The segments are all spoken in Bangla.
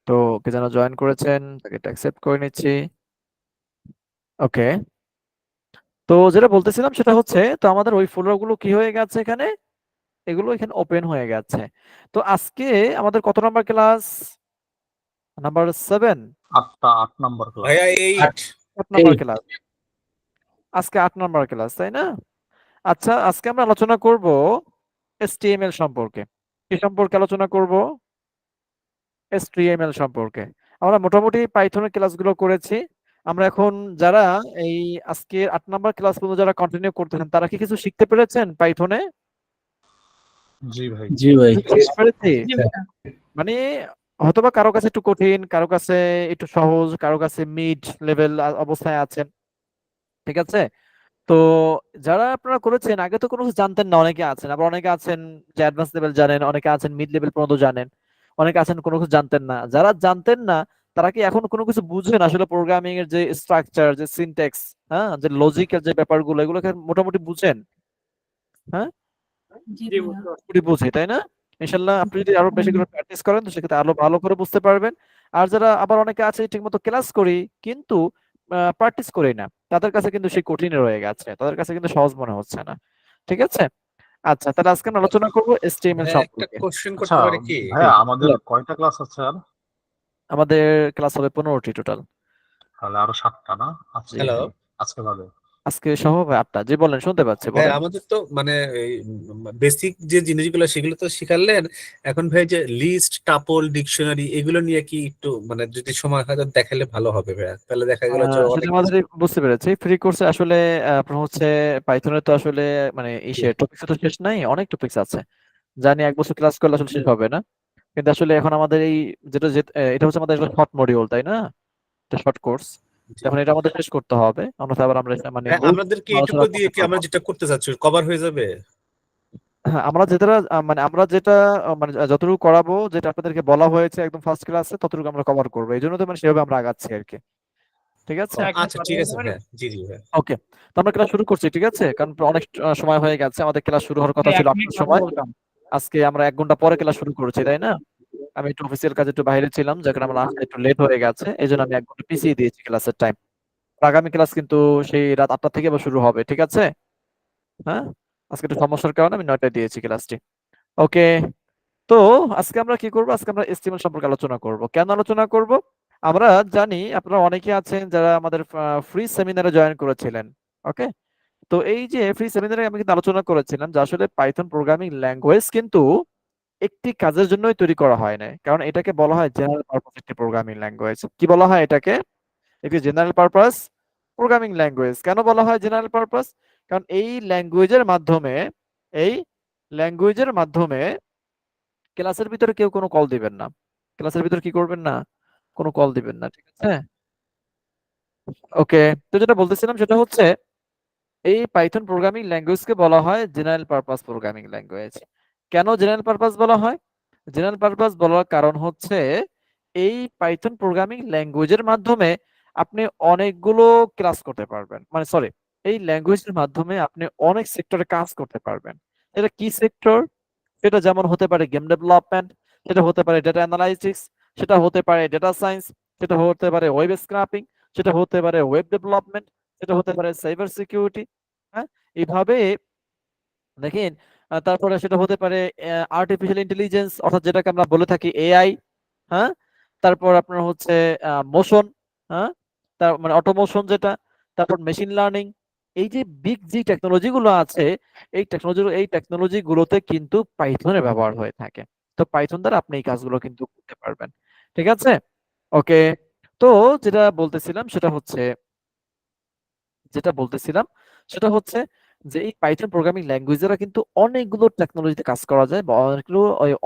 তো কে যেন জয়েন করেছেন, তাকে এটা অ্যাকসেপ্ট করে নিচ্ছি। ওকে, তো যেটা বলতেছিলাম সেটা হচ্ছে, তো আমাদের ওই ফোল্ডারগুলো কি হয়ে গেছে এখানে, এগুলো এখানে ওপেন হয়ে গেছে। তো আজকে আমাদের কত number class? Number 7। 8 number class. ভাইয়া 8 8 নাম্বার ক্লাস, আজকে 8 নাম্বার ক্লাস, তাই না? আচ্ছা, আজকে আমরা আলোচনা করব HTML সম্পর্কে। কি সম্পর্কে আলোচনা করব? HTML সম্পর্কে। আমরা মোটামুটি পাইথনের ক্লাসগুলো করেছি। আমরা এখন যারা এই আজকে 8 নাম্বার ক্লাস পর্যন্ত যারা কন্টিনিউ করতেছেন, তারা কি কিছু শিখতে পেরেছেন পাইথনে? জি ভাই। জি ভাই। বুঝতে পেরেছি। মানে হয়তোবা কারো কাছে একটু কঠিন, কারো কাছে একটু সহজ, কারো কাছে মিড লেভেল অবস্থায় আছেন। ঠিক আছে? তো যারা আপনারা করেছেন, আগে তো কোনো কিছু জানতেন না, অনেকে আছেন, আবার অনেকে আছেন যে অ্যাডভান্স লেভেল জানেন, অনেকে আছেন মিড লেভেল পর্যন্ত জানেন, অনেকে আছেন কোনো কিছু জানতেন না। যারা জানতেন না তারা কি এখন কোনো কিছু বুঝেন আসলে প্রোগ্রামিং এর যে স্ট্রাকচার, যে সিনট্যাক্স, হ্যাঁ, যে লজিক্যাল যে ব্যাপারগুলো, এগুলোকে মোটামুটি বুঝেন? হ্যাঁ, মোটামুটি বুঝি, তাই না? ইনশাল্লাহ আপনি যদি আরো বেশি করে প্র্যাকটিস করেন তো সেক্ষেত্রে আরো ভালো করে বুঝতে পারবেন। আর যারা আবার অনেকে আছে ঠিকমতো ক্লাস করি কিন্তু প্র্যাকটিস করি না, তাদের কাছে কিন্তু সেই কঠিন রয়ে গেছে, তাদের কাছে কিন্তু সহজ মনে হচ্ছে না। ঠিক আছে? আচ্ছা, তাহলে আজকে আমরা আলোচনা করবো HTML ভাইয়া একটা সম্পর্কে। কোশ্চেন আচ্ছা করতে পারি কি? ভাইয়া, আমাদের কয়টা ক্লাস আছে আর? আমাদের ক্লাস হবে 15টি টোটাল। তাহলে আরো 7টা না? আজকে হ্যালো আজকে বাদে। আজকে সহ হবে 8টা। জি বলেন, শুনতে পাচ্ছি, ভাই, বলেন। আমাদের তো মানে বেসিক যে জিনিসগুলো সেগুলো তো শিখালেন। এখন ভাই যে লিস্ট, টাপল, ডিকশনারি এগুলো নিয়ে কি একটু মানে যদি সময় হয় তো দেখালে ভালো হবে ভাইয়া, তাহলে দেখা গেল যে সেটা অনেক আমাদের কিছু। বুঝতে পেরেছি। ফ্রি কোর্সে আসলে আপনার হচ্ছে পাইথনের তো আসলে মানে টপিক্স তো শেষ নাই, অনেক টপিক্স আছে জানি, 1 বছর ক্লাস করলে আসলে শেষ হবে না। কিন্তু আসলে এখন আমাদের এই এটা হচ্ছে আমাদের শর্ট মডিউল, তাই না? এটা শর্ট কোর্স। এখন এটা আমাদের শেষ করতে হবে, অন্যথা আবার আমরা মানে ভাই, মূল আমাদের কি আলোচনা এটুকু দিয়ে করতে কি পারবো আমরা না। যেটা করতে চাচ্ছি কভার হয়ে যাবে? হ্যাঁ, আমরা যেটা মানে যতটুকু করাবো, যেটা আপনাদেরকে বলা হয়েছে একদম ফার্স্ট ক্লাসে, ততটুকু আমরা কভার করবো। এই জন্য তো মানে সেভাবে আমরা আগাচ্ছি আর কি। ঠিক আছে? আচ্ছা ঠিক আছে ভাইয়া, জি জি ভাইয়া। ওকে, তো আমরা ক্লাস শুরু করছি, ঠিক আছে? কারণ অনেক সময় হয়ে গেছে, আমাদের ক্লাস শুরু হওয়ার কথা ছিল 8টার সময়। আজকে আমরা 1 ঘন্টা পরে ক্লাস শুরু করেছি, তাই না? আমি একটু অফিসিয়াল কাজে একটু বাইরে ছিলাম, যার কারণে আমার আসতে একটু লেট হয়ে গেছে, এই জন্য আমি 1 ঘন্টা পিছিয়ে দিয়েছি ক্লাসের টাইম। আগামী ক্লাস কিন্তু সেই রাত 8টা থেকে আবার শুরু হবে, ঠিক আছে? হ্যাঁ, আজকে একটু সমস্যার কারণে আমি 9টায় দিয়েছি ক্লাসটি। ওকে, তো আজকে আমরা কি করব? আজকে আমরা এসটিএমএল সম্পর্কে আলোচনা করব। কেন আলোচনা করব? আমরা জানি আপনারা অনেকে আছেন যারা আমাদের ফ্রি সেমিনারে জয়েন করেছিলেন। ওকে, তো এই যে ফ্রি সেমিনারে আমি কিন্তু আলোচনা করেছিলাম যে আসলে পাইথন প্রোগ্রামিং ল্যাঙ্গুয়েজ কিন্তু একটি কাজের জন্যই তৈরি করা হয় না, কারণ এটাকে বলা হয় জেনারেল পারপাস একটি প্রোগ্রামিং ল্যাঙ্গুয়েজ। কি বলা হয় এটাকে? একটি জেনারেল পারপাস প্রোগ্রামিং ল্যাঙ্গুয়েজ। কেন বলা হয় জেনারেল পারপাস? কারণ এই ল্যাঙ্গুয়েজের মাধ্যমে ক্লাসের ভিতরে কেউ কোনো কল দিবেন না। ক্লাসের ভিতরে কি করবেন না? কোনো কল দিবেন না, ঠিক আছে? ওকে, তো যেটা বলতেছিলাম সেটা হচ্ছে এই পাইথন প্রোগ্রামিং ল্যাঙ্গুয়েজকে বলা হয় জেনারেল পারপাস প্রোগ্রামিং ল্যাঙ্গুয়েজ। কেন জেনারেল পারপাস বলা হয়? জেনারেল পারপাস বলার কারণ হচ্ছে এই পাইথন প্রোগ্রামিং ল্যাঙ্গুয়েজের মাধ্যমে আপনি অনেকগুলো ক্লাস করতে পারবেন, মানে সরি, এই ল্যাঙ্গুয়েজের মাধ্যমে আপনি অনেক সেক্টরে কাজ করতে পারবেন। এটা কি সেক্টর? সেটা যেমন হতে পারে গেম ডেভেলপমেন্ট, সেটা হতে পারে ডেটা অ্যানালাইটিক্স, সেটা হতে পারে ডেটা সায়েন্স, সেটা হতে পারে ওয়েব স্ক্রাপিং, সেটা হতে পারে ওয়েব ডেভেলপমেন্ট, সেটা হতে পারে সাইবার সিকিউরিটি। হ্যাঁ, এইভাবে দেখেন। তারপরে সেটা হতে পারে আর্টিফিশিয়াল ইন্টেলিজেন্স, অর্থাৎ যেটাকে আমরা বলে থাকি এআই। হ্যাঁ, তারপর আপনার হচ্ছে মোশন, হ্যাঁ, তার মানে অটোমোশন যেটা, তারপর মেশিন লার্নিং। এই যে বিগ যে টেকনোলজি গুলো আছে, এই টেকনোলজি গুলোতে কিন্তু পাইথনের ব্যবহার হয়ে থাকে। তো পাইথন দ্বারা আপনি এই কাজগুলো কিন্তু করতে পারবেন, ঠিক আছে? ওকে, তো যেটা বলতেছিলাম সেটা হচ্ছে যেটা বলতেছিলাম সেটা হচ্ছে যে এই পাইথন প্রোগ্রামিং ল্যাঙ্গুয়েজেরা কিন্তু অনেকগুলো টেকনোলজিতে কাজ করা যায় বা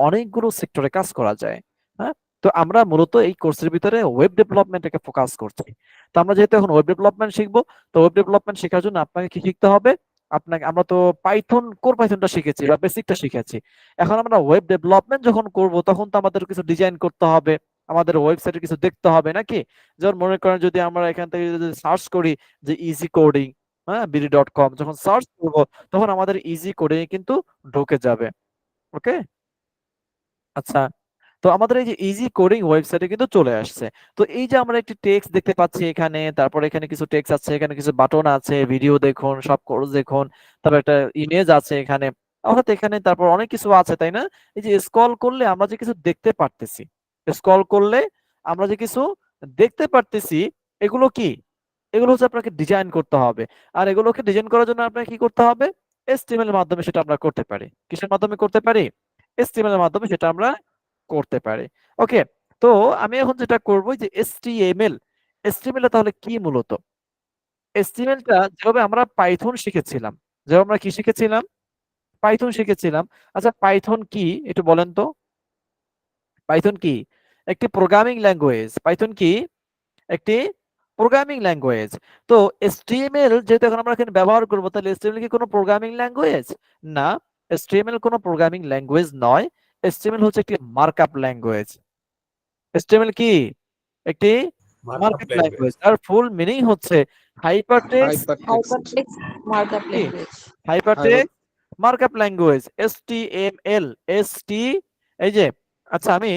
অনেকগুলো সেক্টরে কাজ করা যায়। হ্যাঁ, তো আমরা মূলত এই কোর্সের ভিতরে ওয়েব ডেভেলপমেন্টকে ফোকাস করছি। তো আমরা যেহেতু এখন ওয়েব ডেভেলপমেন্ট শিখবো, তো ওয়েব ডেভেলপমেন্ট শেখার জন্য আপনাকে কি শিখতে হবে? আপনাকে, আমরা তো কোর পাইথনটা শিখেছি বা বেসিকটা শিখেছি। এখন আমরা ওয়েব ডেভেলপমেন্ট যখন করব তখন তো আমাদের কিছু ডিজাইন করতে হবে, আমাদের ওয়েবসাইটে কিছু দেখতে হবে নাকি? যেমন মনে করেন যদি আমরা এখান থেকে যদি সার্চ করি যে ইজি কোডিং, হ্যাঁ, বিডি.কম, যখন সার্চ করব তখন আমাদের ইজি কোডিং কিন্তু ঢুকে যাবে। ওকে, আচ্ছা, তো আমাদের এই যে ইজি কোডিং ওয়েবসাইটে কিন্তু চলে আসছে। তো এই যে আমরা একটি টেক্সট দেখতে পাচ্ছি এখানে, তারপর এখানে কিছু টেক্সট আছে, এখানে কিছু বাটন আছে, ভিডিও দেখুন, সব কোর্স দেখুন, তারপর একটা ইমেজ আছে এখানে, অর্থাৎ এখানে তারপর অনেক কিছু আছে, তাই না? এই যে স্ক্রল করলে আমরা যে কিছু দেখতে পারতেছি, স্ক্রল করলে আমরা যে কিছু দেখতে পারতেছি, এগুলো কি? এগুলো হচ্ছে আপনাকে ডিজাইন করতে হবে। আর এগুলোকে ডিজাইন করার জন্য আপনাকে কি করতে হবে? HTML এর মাধ্যমে সেটা আমরা করতে পারি। কিসের মাধ্যমে করতে পারি? HTML এর মাধ্যমে সেটা আমরা করতে পারি। ওকে, তো আমি এখন যেটা করব যে HTML, HTML টা তাহলে কি মূলত? HTML টা যেভাবে আমরা পাইথন শিখেছিলাম, যেভাবে আমরা কি শিখেছিলাম? পাইথন শিখেছিলাম। আচ্ছা, পাইথন কি একটু বলেন তো? পাইথন কি? একটি প্রোগ্রামিং ল্যাঙ্গুয়েজ। পাইথন কি? একটি প্রোগ্রামিং ল্যাঙ্গুয়েজ। তো HTML যেহেতু এখন আমরা এখানে ব্যবহার করব, তাহলে HTML কি কোনো প্রোগ্রামিং ল্যাঙ্গুয়েজ? না, HTML কোনো প্রোগ্রামিং ল্যাঙ্গুয়েজ নয়। HTML হচ্ছে একটি মার্কআপ ল্যাঙ্গুয়েজ। HTML কি? একটি মার্কআপ মার্কআপ ল্যাঙ্গুয়েজ। ল্যাঙ্গুয়েজ। আর ফুল মিনিং হচ্ছে হাইপারটেক্সট Hypertext markup কি? language. Hypertext markup language, HTML। এই যে, আচ্ছা আমি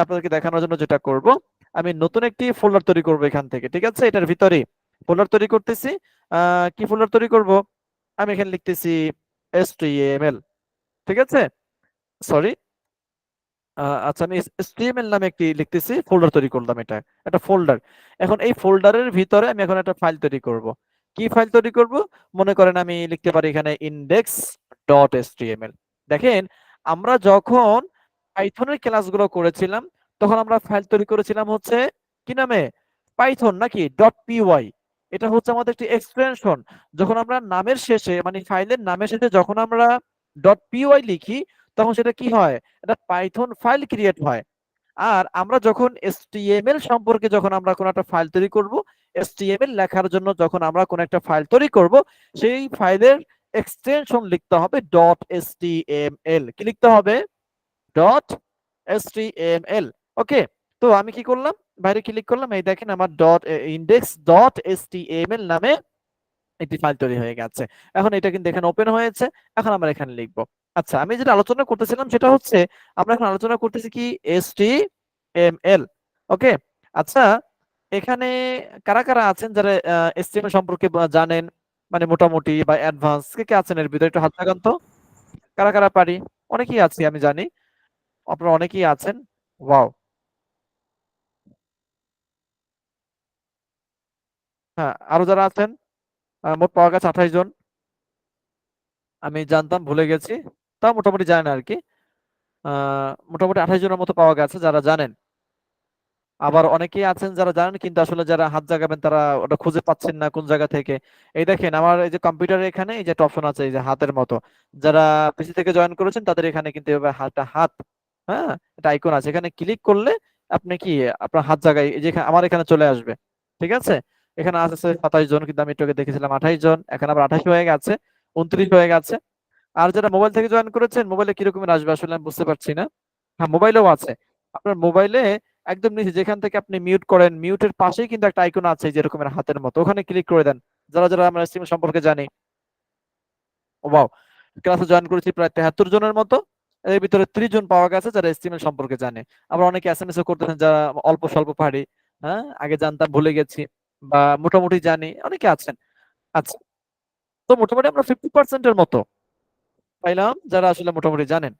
আপনাদেরকে দেখানোর জন্য যেটা করব, আমি নতুন একটি ফোল্ডার তৈরি করব এখান থেকে, ঠিক আছে? এটার ভিতরে ফোল্ডার তৈরি করতেছি। কি ফোল্ডার তৈরি করব? আমি এখানে লিখতেছি HTML, ঠিক আছে? সরি, আচ্ছা আমি HTML নামে একটি লিখতেছি, ফোল্ডার তৈরি করলাম, এটা একটা ফোল্ডার। এখন এই ফোল্ডারের ভিতরে আমি এখন একটা ফাইল তৈরি করব। কি ফাইল তৈরি করব? মনে করেন আমি লিখতে পারি এখানে index.html। দেখেন, আমরা যখন পাইথনের ক্লাসগুলো করেছিলাম, তখন আমরা ফাইল তৈরি করেছিলাম হচ্ছে কি নামে? পাইথন নাকি .py। এটা হচ্ছে আমাদের একটি এক্সটেনশন। যখন আমরা নামের শেষে, মানে ফাইলের নামের শেষে যখন আমরা .py লিখি, তখন সেটা কি হয়? এটা পাইথন ফাইল ক্রিয়েট হয়। আর আমরা যখন HTML সম্পর্কে যখন আমরা কোনো একটা ফাইল তৈরি করব, HTML লেখার জন্য যখন আমরা কোনো একটা ফাইল তৈরি করব, সেই ফাইলের এক্সটেনশন লিখতে হবে .html। কি লিখতে হবে? .html। ওকে, তো আমি কি করলাম? বাইরে ক্লিক করলাম, এই দেখেন আমার index.html নামে একটি ফাইল তৈরি হয়ে গেছে। এখন এটা কিন্তু এখানে ওপেন হয়েছে। এখন আমরা এখানে লিখব। আচ্ছা, আমি যেটা আলোচনা করতেছিলাম সেটা হচ্ছে, আমরা এখন আলোচনা করতেছি কি? HTML। ওকে, আচ্ছা এখানে কারা কারা আছেন যারা HTML সম্পর্কে জানেন, মানে মোটামুটি বা অ্যাডভান্স? কে কে আছেন এর ভিতরে? একটু হাত লাগান তো, কারা কারা পারি? অনেকেই আছি আমি জানি, আপনারা অনেকেই আছেন। ওয়াও, হ্যাঁ, আরো যারা আছেন, মোট পাওয়া গেছে 28 জন। আমি জানতাম, ভুলে গেছি, তাও মোটামুটি জানেন আর কি। মোটামুটি 28 জনের মতো পাওয়া গেছে যারা জানেন। আবার অনেকেই আছেন যারা জানেন, কিন্তু আসলে যারা হাত জাগাবেন তারা ওটা খুঁজে পাচ্ছেন না কোন জায়গা থেকে। এই দেখেন আমার এই যে কম্পিউটারে এখানে এই যে একটা অপশন আছে, এই যে হাতের মতো, যারা পিসি থেকে জয়েন করেছেন তাদের এখানে কিন্তু এভাবে হাত, হ্যাঁ, এটা আইকন আছে, এখানে ক্লিক করলে আপনি কি আপনার হাত জায়গায় এই যে আমার এখানে চলে আসবে, ঠিক আছে? এখানে আছে 27 জন, কিন্তু আমি একটু আগে দেখেছিলাম 28 জন, এখন আবার 28 হয়ে গেছে, 29 হয়ে গেছে। আর যারা মোবাইল থেকে জয়েন করেছেন, মোবাইলে কিরকমের আসবে আসলে আমি বুঝতে পারছি না। হ্যাঁ, মোবাইলেও আছে। আপনার মোবাইলে একদম নিচে যেখান থেকে আপনি মিউট করেন, মিউটের পাশেই কিন্তু একটা আইকন আছে যেরকমের হাতের মতো, ওখানে ক্লিক করে দেন। যারা যারা আমরা সিম সম্পর্কে জানি। ওয়াও, ক্লাসে জয়েন করেছি প্রায় 73 জনের মতো। এর ভিতরে 30 জন পাওয়া গেছে যারা HTML সম্পর্কে জানে। আবার অনেকে SMS ও করতেছেন যারা অল্প স্বল্প পারি, হ্যাঁ, আগে জানতাম ভুলে গেছি, বা মোটামুটি জানি, অনেকে আছেন। আচ্ছা, তো মোটামুটি আমরা 50% এর মতো পাইলাম যারা আসলে মোটামুটি জানেন।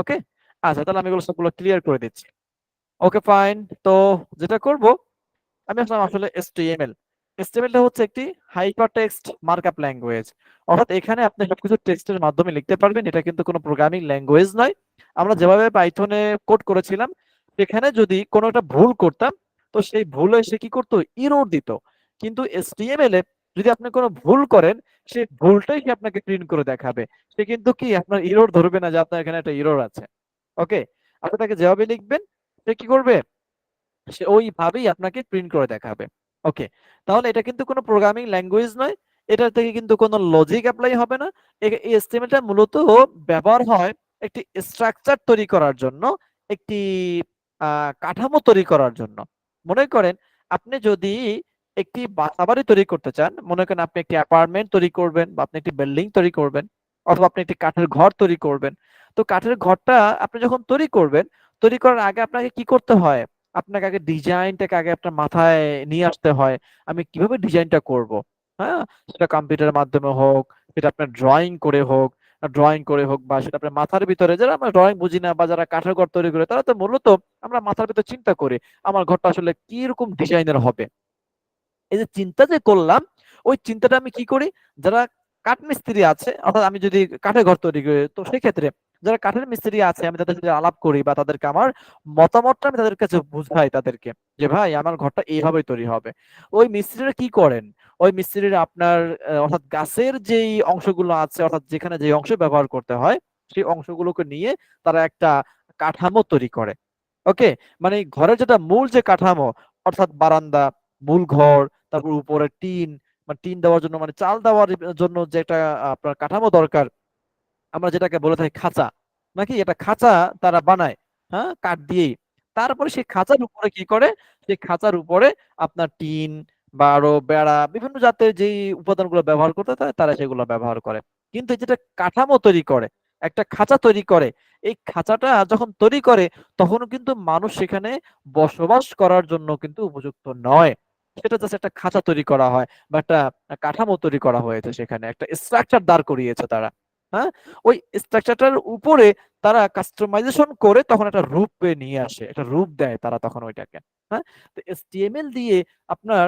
ওকে, আচ্ছা তাহলে আমি এগুলো সবগুলো ক্লিয়ার করে দিচ্ছি। ওকে ফাইন, তো যেটা করব, আমি আসলাম আসলে HTML। HTML টা হচ্ছে একটি হাইপারটেক্সট মার্কআপ ল্যাঙ্গুয়েজ, অর্থাৎ এখানে আপনি সবকিছু টেক্সটের মাধ্যমে লিখতে পারবেন। এটা কিন্তু কোনো প্রোগ্রামিং ল্যাঙ্গুয়েজ নয়। আমরা যেভাবে পাইথনে কোড করেছিলাম, সেখানে যদি কোনো একটা ভুল করতাম, তো সেই ভুলে সে কি করতো? ইরর দিত। কিন্তু HTML এ যদি আপনি কোনো ভুল করেন, সেই ভুলটাই সে আপনাকে প্রিন্ট করে দেখাবে। সে কিন্তু কি আপনার ইরর ধরবে না যে আপনার এখানে একটা ইরর আছে। ওকে, আপনি তাকে যেভাবে লিখবেন, সে কি করবে? সে ওইভাবেই আপনাকে প্রিন্ট করে দেখাবে। ওকে, তাহলে এটা কিন্তু কোনো প্রোগ্রামিং ল্যাঙ্গুয়েজ নয়। এটা থেকে কিন্তু কোনো লজিক অ্যাপ্লাই হবে না। এই HTML টা মূলত ব্যবহার হয় একটি স্ট্রাকচার তৈরি করার জন্য, একটি কাঠামো তৈরি করার জন্য। মনে করেন আপনি যদি একটি বাসাবাড়ি তৈরি করতে চান, মনে করেন আপনি একটি অ্যাপার্টমেন্ট তৈরি করবেন, বা আপনি একটি বিল্ডিং তৈরি করবেন, অথবা আপনি একটি কাঠের ঘর তৈরি করবেন। তো কাঠের ঘরটা আপনি যখন তৈরি করবেন, তৈরি করার আগে আপনাকে কি করতে হয়? আপনাকে আগে ডিজাইনটাকে আগে আপনার মাথায় নিয়ে আসতে হয়। আমি কিভাবে ডিজাইনটা করব? হ্যাঁ? সেটা কম্পিউটারের মাধ্যমে হোক, সেটা আপনার ড্রয়িং করে হোক বা সেটা আপনার মাথার ভিতরে, যারা আমরা ড্রয়িং বুঝি না বা যারা কাঠের ঘর তৈরি করে তারা তো মূলত আমরা মাথার ভিতর চিন্তা করি আমার ঘরটা আসলে কিরকম ডিজাইনের হবে। এই যে চিন্তা যে করলাম, ওই চিন্তাটা আমি কি করি, যারা কাঠমিস্ত্রি আছে, অর্থাৎ আমি যদি কাঠের ঘর তৈরি করি, তো সেক্ষেত্রে যারা কাঠের মিস্ত্রি আছে আমি তাদের সাথে আলাপ করি বা তাদেরকে আমার মতামতটা আমি তাদের কাছে বুঝাই তাদেরকে, যে ভাই আমার ঘরটা এইভাবে তৈরি হবে। ওই মিস্ত্রিরা কি করেন, ওই মিস্ত্রিরা আপনার অর্থাৎ গাছের যেই অংশগুলো আছে, অর্থাৎ যেখানে যে অংশ ব্যবহার করতে হয় সেই অংশগুলোকে নিয়ে তারা একটা কাঠামো তৈরি করে। ওকে, মানে ঘরের যেটা মূল যে কাঠামো, অর্থাৎ বারান্দা, মূল ঘর, তারপর উপরে টিন, মানে টিন দেওয়ার জন্য মানে চাল দেওয়ার জন্য যে একটা আপনার কাঠামো দরকার, আমরা যেটাকে বলে থাকি খাঁচা, নাকি এটা খাঁচা তারা বানায়, হ্যাঁ, কাঠ দিয়েই। তারপরে সেই খাঁচার উপরে কি করে, সেই খাঁচার উপরে আপনার টিন বা আরো বেড়া, বিভিন্ন জাতের যেই উপাদানগুলো ব্যবহার করতে হয় তারা সেগুলো ব্যবহার করে। কিন্তু এই যেটা কাঠামো তৈরি করে, একটা খাঁচা তৈরি করে, এই খাঁচাটা যখন তৈরি করে তখন কিন্তু মানুষ সেখানে বসবাস করার জন্য কিন্তু উপযুক্ত নয়। সেটা জাস্ট একটা খাঁচা তৈরি করা হয় বা একটা কাঠামো তৈরি করা হয়েছে, সেখানে একটা স্ট্রাকচার দাঁড় করিয়েছে তারা। হ্যাঁ, ওই স্ট্রাকচারটার উপরে তারা কাস্টমাইজেশন করে তখন একটা রূপে নিয়ে আসে, একটা রূপ দেয় তারা তখন ওইটাকে। হ্যাঁ, তো HTML দিয়ে আপনার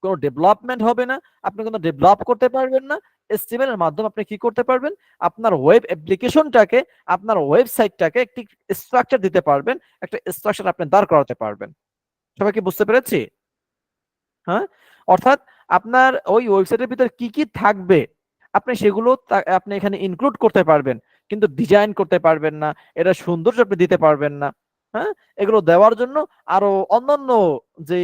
কোনো ডেভেলপমেন্ট হবে না, আপনি কোনো ডেভেলপ করতে পারবেন না। HTML এর মাধ্যমে আপনি কি করতে পারবেন, আপনার ওয়েব অ্যাপ্লিকেশনটাকে, আপনার ওয়েবসাইটটাকে একটি স্ট্রাকচার দিতে পারবেন, একটা স্ট্রাকচার আপনি দাঁড় করাতে পারবেন। সবাই কি বুঝতে পেরেছি? হ্যাঁ, অর্থাৎ আপনার ওই ওয়েবসাইটের ভিতরে কি কি থাকবে আপনি সেগুলো আপনি এখানে ইনক্লুড করতে পারবেন, কিন্তু ডিজাইন করতে পারবেন না, এটা সৌন্দর্য আপনি দিতে পারবেন না। হ্যাঁ, এগুলো দেওয়ার জন্য আরো অন্যান্য যে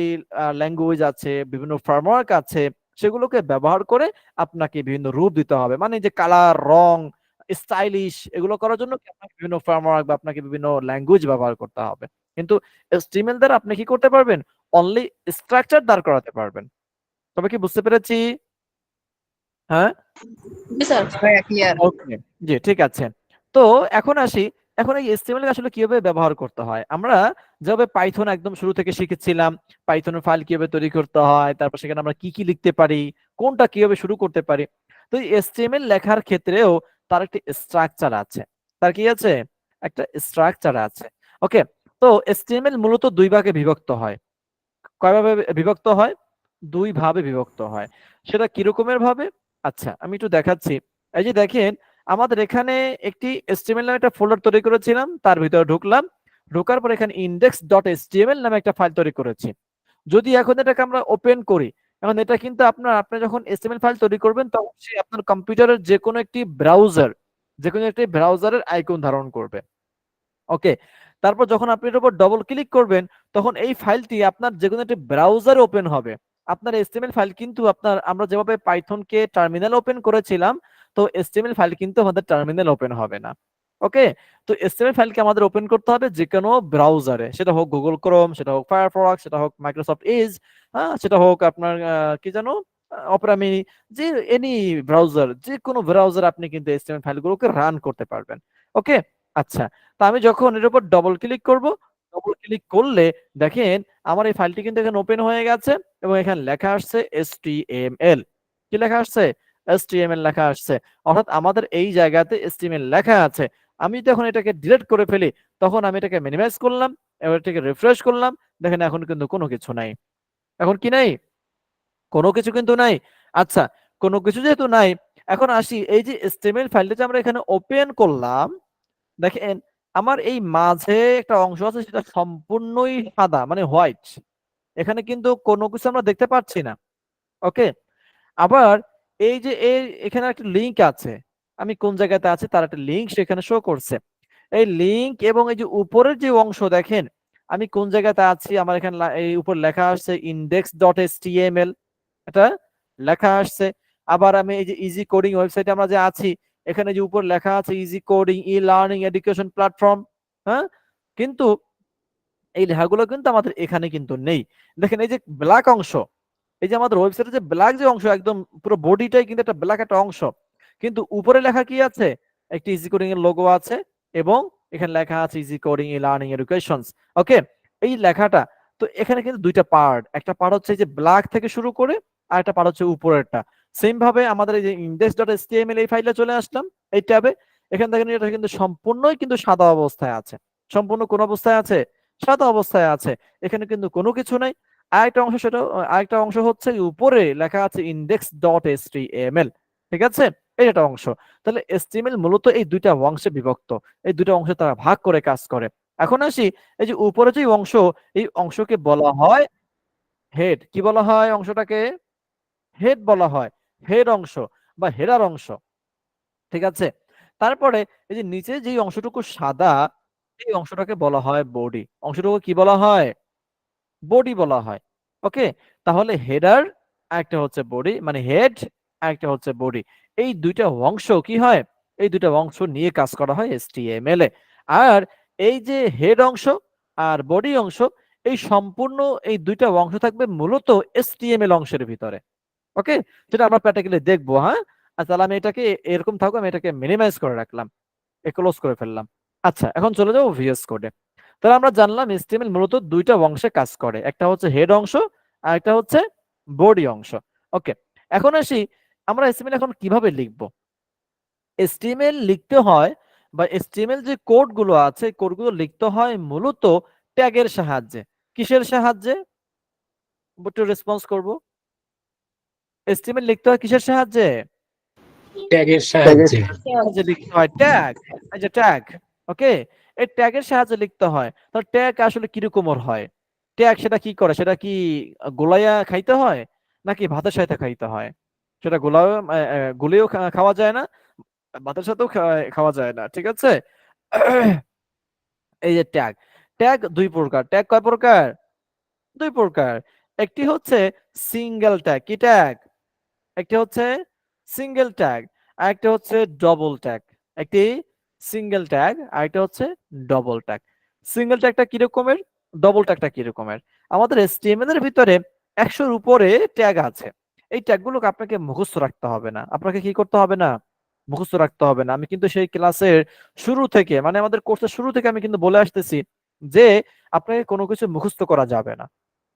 ল্যাঙ্গুয়েজ আছে, বিভিন্ন ফ্রেমওয়ার্ক আছে, সেগুলোকে ব্যবহার করে আপনাকে বিভিন্ন রূপ দিতে হবে, মানে যে কালার, রং, স্টাইলিশ, এগুলো করার জন্য কি আপনাকে বিভিন্ন ফ্রেমওয়ার্ক বা আপনাকে বিভিন্ন ল্যাঙ্গুয়েজ ব্যবহার করতে হবে। কিন্তু HTML দ্বারা আপনি কি করতে পারবেন, অনলি স্ট্রাকচার দাঁড় করাতে পারবেন। তবে কি বুঝতে পেরেছি? হ্যাঁ, জি স্যার। ক্লিয়ার। ওকে, জি ঠিক আছে। তো এখন আসি, এখন এই HTML আসলে কিভাবে ব্যবহার করতে হয়। আমরা যেভাবে পাইথন একদম শুরু থেকে শিখেছিলাম, পাইথনের ফাইল কিভাবে তৈরি করতে হয়, তারপর সেখানে আমরা কি কি লিখতে পারি, কোনটা কিভাবে শুরু করতে পারি, তো এই HTML লেখার ক্ষেত্রেও তার একটি স্ট্রাকচার আছে। তার কি আছে? একটা স্ট্রাকচার আছে। ওকে, তো HTML মূলত দুই ভাগে বিভক্ত হয়। কয়ভাবে বিভক্ত হয়? দুই ভাবে বিভক্ত হয়। সেটা কি রকমের ভাবে? আচ্ছা, আমি একটু দেখাচ্ছি। এই যে দেখেন, আমাদের এখানে একটি HTML নামে একটা ফোল্ডার তৈরি করেছিলাম, তার ভিতরে ঢুকলাম, ঢোকার পর এখানে index.html নামে একটা ফাইল তৈরি করেছি। যদি এখন এটাকে আমরা ওপেন করি, এখন এটা কিন্তু আপনি যখন HTML ফাইল তৈরি করবেন তখন সে আপনার কম্পিউটারের যে কোনো একটি ব্রাউজারের আইকন ধারণ করবে। ওকে, তারপর যখন আপনি এর উপর ডবল ক্লিক করবেন তখন এই ফাইলটি আপনার যে কোনো একটি ব্রাউজারে ওপেন হবে। আপনার HTML ফাইল কিন্তু আমরা যেভাবে পাইথনকে টার্মিনাল ওপেন করেছিলাম, তো HTML ফাইল কিন্তু আমাদের টার্মিনাল ওপেন হবে না। ওকে, তো HTML ফাইলকে আমাদের ওপেন করতে হবে যে কোনো ব্রাউজারে, সেটা হোক গুগল ক্রোম, সেটা হোক ফায়ারফক্স, সেটা হোক মাইক্রোসফট এজ, হ্যাঁ, সেটা হোক আপনার কি জানো অপেরা মিনি, যে এনি ব্রাউজার, যে কোনো ব্রাউজার আপনি কিন্তু HTML ফাইলগুলোকে রান করতে পারবেন। ওকে, আচ্ছা, তা আমি যখন এর উপর ডবল ক্লিক করব, ডবল ক্লিক করলে দেখেন আমার এই ফাইলটি কিন্তু এখানে ওপেন হয়ে গেছে এবং এখানে লেখা আসছে HTML। কি লেখা আসছে? HTML লেখা আসছে। অর্থাৎ আমাদের এই জায়গাতে HTML লেখা আছে। আমি যদি এখন এটাকে ডিলিট করে ফেলি, তখন আমি এটাকে মিনিমাইজ করলাম, এবার এটাকে রিফ্রেশ করলাম, দেখেন এখন কিন্তু কোনো কিছু নাই। এখন কি নাই? কোনো কিছু কিন্তু নাই। আচ্ছা, কোনো কিছু যেহেতু নাই, এখন আসি এই যে HTML ফাইলটা যে আমরা এখানে ওপেন করলাম, দেখেন আমার এই মাঝে একটা অংশ আছে সেটা সম্পূর্ণই সাদা, মানে হোয়াইট। এখানে কিন্তু কোনো কিছু আমরা দেখতে পাচ্ছি না। ওকে, আবার এই যে এখানে একটা লিংক আছে, আমি কোন জায়গাতে আছি তার একটা লিংক সেখানে শো করছে। এই লিংক এবং এই যে উপরের যে অংশ দেখেন আমি কোন জায়গাতে আছি, আমার এখানে এই উপর লেখা আসছে index.html, এটা লেখা আসছে। আবার আমি এই যে ইজি কোডিং ওয়েবসাইটে আমরা যে আছি, এখানে যে উপর লেখা আছে easy coding e learning education platform, হ্যাঁ, কিন্তু এই লেখাগুলো কিন্তু আমাদের এখানে কিন্তু নেই। দেখেন এই যে ব্ল্যাক অংশ, এই যে আমাদের ওয়েবসাইটে যে ব্ল্যাক যে অংশ, একদম পুরো বডিটাই কিন্তু একটা ব্ল্যাক একটা অংশ, কিন্তু উপরে লেখা কি আছে? একটি ইজি কোডিং এর লোগো আছে এবং এখানে লেখা আছে ইজি কোডিং লার্নিং এডুকেশনস। ওকে, এই লেখাটা তো এখানে কিন্তু দুইটা পার্ট, একটা পার্ট হচ্ছে এই যে ব্ল্যাক থেকে শুরু করে আর একটা পার্ট হচ্ছে উপরেরটা। সেম ভাবে আমাদের এই যে index.html এই ফাইলে চলে আসলাম এই ট্যাবে, এখান থেকে এটা কিন্তু সম্পূর্ণই কিন্তু সাদা অবস্থায় আছে। সম্পূর্ণ কোন অবস্থায় আছে? সাদা অবস্থায় আছে। এখানে কিন্তু কোনো কিছু নাই। আরেকটা অংশ, সেটা আরেকটা অংশ হচ্ছে উপরে লেখা আছে index.html, ঠিক আছে? এই একটা অংশ। তাহলে HTML মূলত এই দুইটা অংশে বিভক্ত, এই দুইটা অংশে তারা ভাগ করে কাজ করে। এখন আসি এই যে উপরে যে অংশ, এই অংশকে বলা হয় হেড। কি বলা হয় অংশটাকে? হেড বলা হয়, হেড অংশ বা হেডার অংশ, ঠিক আছে? তারপরে এই যে নিচে যে অংশটুকু সাদা, এই অংশটাকে বলা হয় বডি। অংশটুকু কি বলা হয়? বডি বলা হয়। ওকে, তাহলে হেডার একটা হচ্ছে বডি, মানে হেড একটা হচ্ছে বডি। এই দুইটা অংশ কি হয়? এই দুইটা অংশ নিয়ে কাজ করা হয় HTML এ। আর এই যে হেড অংশ আর বডি অংশ, এই সম্পূর্ণ এই দুইটা অংশ থাকবে মূলত HTML অংশের ভিতরে। ওকে, সেটা আমরা প্র্যাকটিক্যালি দেখবো। হ্যাঁ, আচ্ছা, তাহলে আমি এটাকে এরকম থাকবো, আমি এটাকে মিনিমাইজ করে রাখলাম, ক্লোজ করে ফেললাম। আচ্ছা, এখন চলে যাবো VS কোডে। তাহলে আমরা জানলাম HTML মূলত দুইটা অংশে কাজ করে, একটা হচ্ছে হেড অংশ আর একটা হচ্ছে বডি অংশ। ওকে, এখন আসি আমরা HTML এখন কিভাবে লিখবো। HTML লিখতে হয় বা HTML যে কোড গুলো আছে, কোডগুলো লিখতে হয় মূলত ট্যাগের সাহায্যে। কিসের সাহায্যে? একটু রেসপন্স করবো। HTML লিখতে হয় কিসের সাহায্যে? ট্যাগের সাহায্যে। সাহায্যে লিখতে হয় ট্যাগ। এই যে ট্যাগ, ওকে, এই ট্যাগের সাহায্যে লিখতে হয়। তাহলে ট্যাগ আসলে কিরকমের হয়? ট্যাগ সেটা কি করে? সেটা কি গোলাইয়া খাইতে হয় নাকি ভাতের সাথে খাইতে হয়? সেটা গোলাও গুলিয়েও খাওয়া যায় না, ভাতের সাথেও খাওয়া যায় না, ঠিক আছে? এই যে ট্যাগ, ট্যাগ দুই প্রকার। ট্যাগ কয় প্রকার? দুই প্রকার। একটি হচ্ছে সিঙ্গেল ট্যাগ। কি ট্যাগ? একটি হচ্ছে সিঙ্গেল ট্যাগ আর একটা হচ্ছে ডবল ট্যাগ। একটি সিঙ্গেল ট্যাগ আর একটা হচ্ছে ডবল ট্যাগ। সিঙ্গেল ট্যাগটা কি রকমের, ডবল ট্যাগটা কি রকমের? আমাদের HTML এর ভিতরে 100-র উপরে ট্যাগ আছে। এই ট্যাগগুলোকে আপনাকে মুখস্থ রাখতে হবে না। আপনাকে কি করতে হবে না? মুখস্থ রাখতে হবে না। আমি কিন্তু সেই ক্লাসের শুরু থেকে, মানে আমাদের কোর্সের শুরু থেকে আমি কিন্তু বলে আসতেছি যে আপনাকে কোনো কিছু মুখস্থ করা যাবে না।